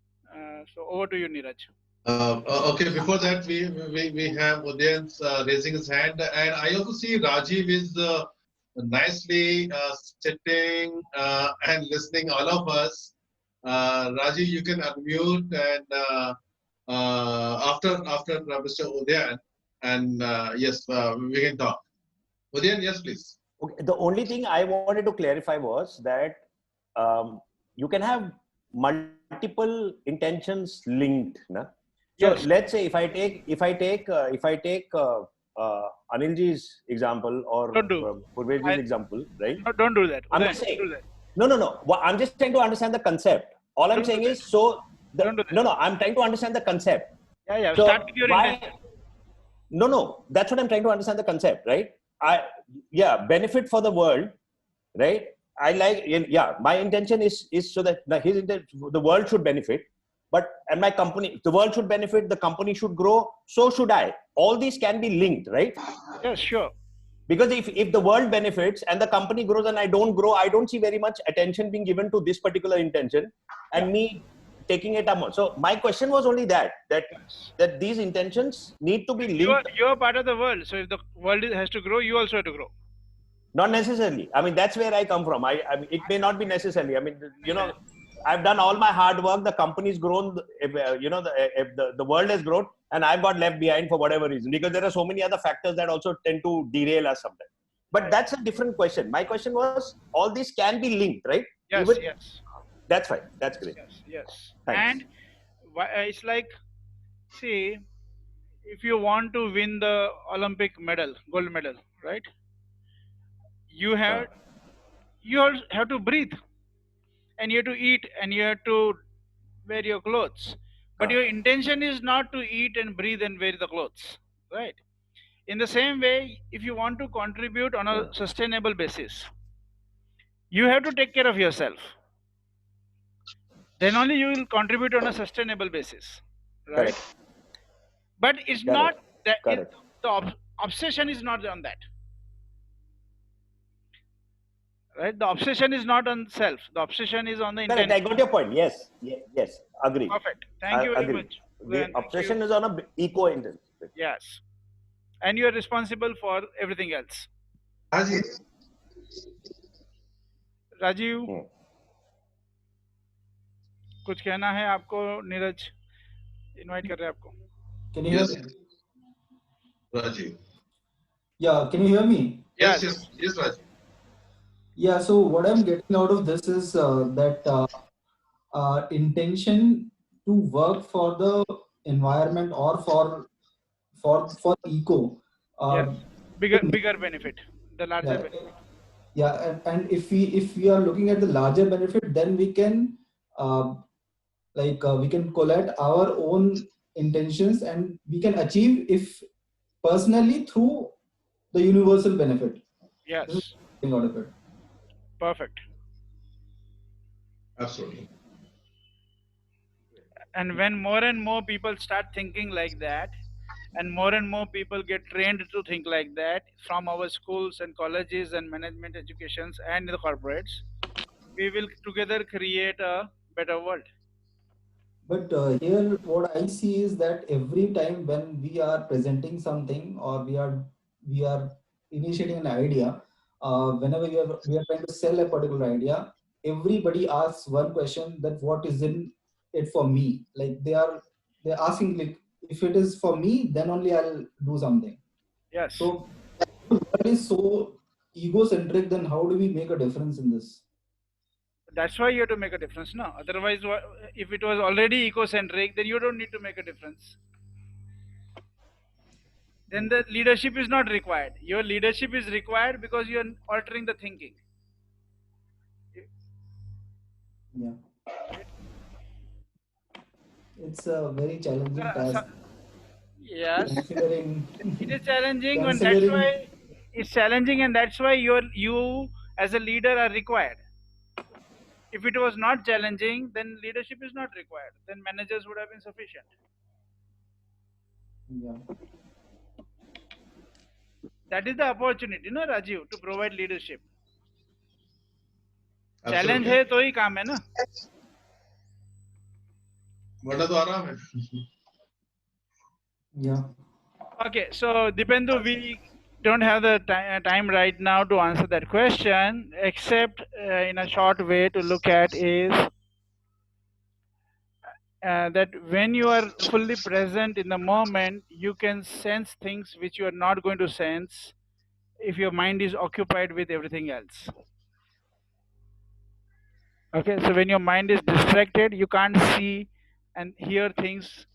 So over to you, Neeraj. Okay, before that, we have audience raising his hand, and I also see Rajiv is nicely sitting and listening all of us. Rajiv, you can unmute, and after Mr. Udayan, and yes, we can talk. Udayan, yes, please. Okay. The only thing I wanted to clarify was that you can have multiple intentions linked, na? So yes. Let's say if I take Anilji's example or Purveshji's example, right? No, don't do that. I'm just saying. No. I'm just trying to understand the concept. All I'm saying is I'm trying to understand the concept. Yeah. So start with your intention. No. That's what I'm trying to understand the concept, right? Benefit for the world, right? My intention is so that the world should benefit. And my company, the world should benefit, the company should grow, so should I. All these can be linked, right? Yes, sure. Because if the world benefits and the company grows and I don't grow, I don't see very much attention being given to this particular intention and me taking it up. So my question was only that these intentions need to be linked. You're part of the world. So if the world has to grow, you also have to grow. Not necessarily. I mean, that's where I come from. I mean, it may not be necessarily. I mean, I've done all my hard work. The company's grown. The world has grown, and I've got left behind for whatever reason. Because there are so many other factors that also tend to derail us sometimes. But that's a different question. My question was, all these can be linked, right? Yes. Yes. That's fine. That's great. Yes. Thanks. And it's like, see, if you want to win the Olympic gold medal, right? You have to breathe. And you have to eat and you have to wear your clothes. But your intention is not to eat and breathe and wear the clothes, right? In the same way, if you want to contribute on a sustainable basis, You have to take care of yourself. Then only you will contribute on a sustainable basis, right? Correct. But it's not that Correct. the obsession is not on that, right? The obsession is not on self. The obsession is on the Correct. intention. I got your point. Yes. Yes. Agree. Perfect. Thank you very Agree. much. The Glenn. Thank obsession you. is on a eco intent. Yes. And you are responsible for everything else. Rajiv. Rajiv कुछ कहना है आपको? Neeraj invite कर रहे हैं आपको. Can you hear Yes, me? Rajiv. Yeah, can you hear me? Yes, Rajiv. Yeah, so what I'm getting out of this is that intention to work for the environment or for eco. Yes. Bigger benefit, the larger Yeah, benefit. yeah, and if we are looking at the larger benefit, then we can we can collect our own intentions and we can achieve if personally through the universal benefit. Yes. This is something out of it. Perfect. Absolutely. And when more and more people start thinking like that, and more people get trained to think like that from our schools and colleges and management educations and the corporates, we will together create a better world. But here, what I see is that every time when we are presenting something or we are initiating an idea, whenever we are trying to sell a particular idea, everybody asks one question: that what is in it for me? Like they're asking, like, if it is for me, then only I'll do something. Yes. So what is so egocentric? Then how do we make a difference in this? That's why you have to make a difference, no? Otherwise, if it was already ecocentric, then you don't need to make a difference. Then the leadership is not required. Your leadership is required because you are altering the thinking. Yeah. It's a very challenging task. Yes. Considering It is challenging, and that's why it's challenging, and that's why you as a leader are required. If it was not challenging, then leadership is not required. Then managers would have been sufficient. Yeah. That is the opportunity, no, Rajiv, to provide leadership. Absolutely. Challenge है तो ही काम है ना. वरना तो आराम है. Yeah. Okay, so Dipendu, we don't have the time right now to answer that question, except in a short way to look at is that when you are fully present in the moment, you can sense things which you are not going to sense if your mind is occupied with everything else. Okay, so when your mind is distracted, you can't see and hear things.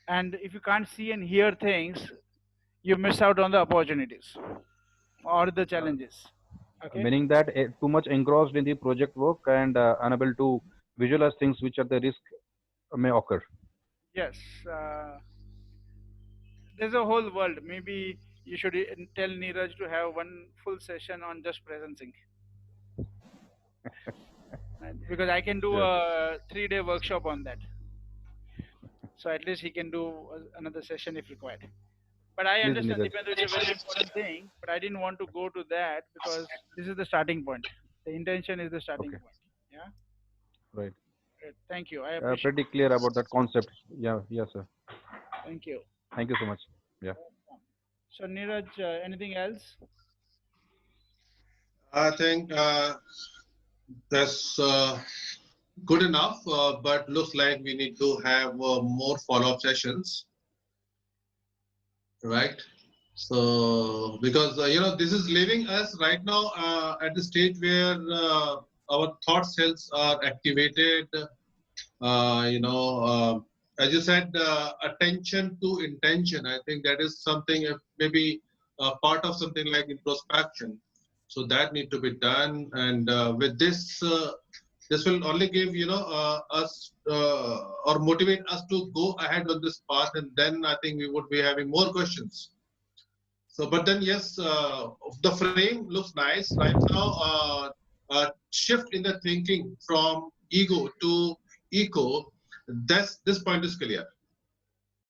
And if you can't see and hear things, you miss out on the opportunities or the challenges. Okay. Meaning that too much engrossed in the project work and unable to visualize things which at the risk may occur. Yes. There's a whole world. Maybe you should tell Neeraj to have one full session on just presencing. Because I can do a 3-day workshop on that. So at least he can do another session if required. But I understand Dipendu, it's a very important thing, but I didn't want to go to that because this is the starting point. The intention is the starting point. Yeah. Right. Great. Thank you. I appreciate pretty clear about that concept. Yeah. Yes, sir. Thank you. Thank you so much. Yeah. So Neeraj, anything else? I think that's good enough, but looks like we need to have more follow-up sessions, right? So because this is leaving us right now at the stage where our thought cells are activated. As you said, attention to intention. I think that is something maybe part of something like introspection. So that need to be done, and with this, this will only give us or motivate us to go ahead on this path, and then I think we would be having more questions. So, but then yes, the frame looks nice right now. Shift in the thinking from ego to eco. This point is clear.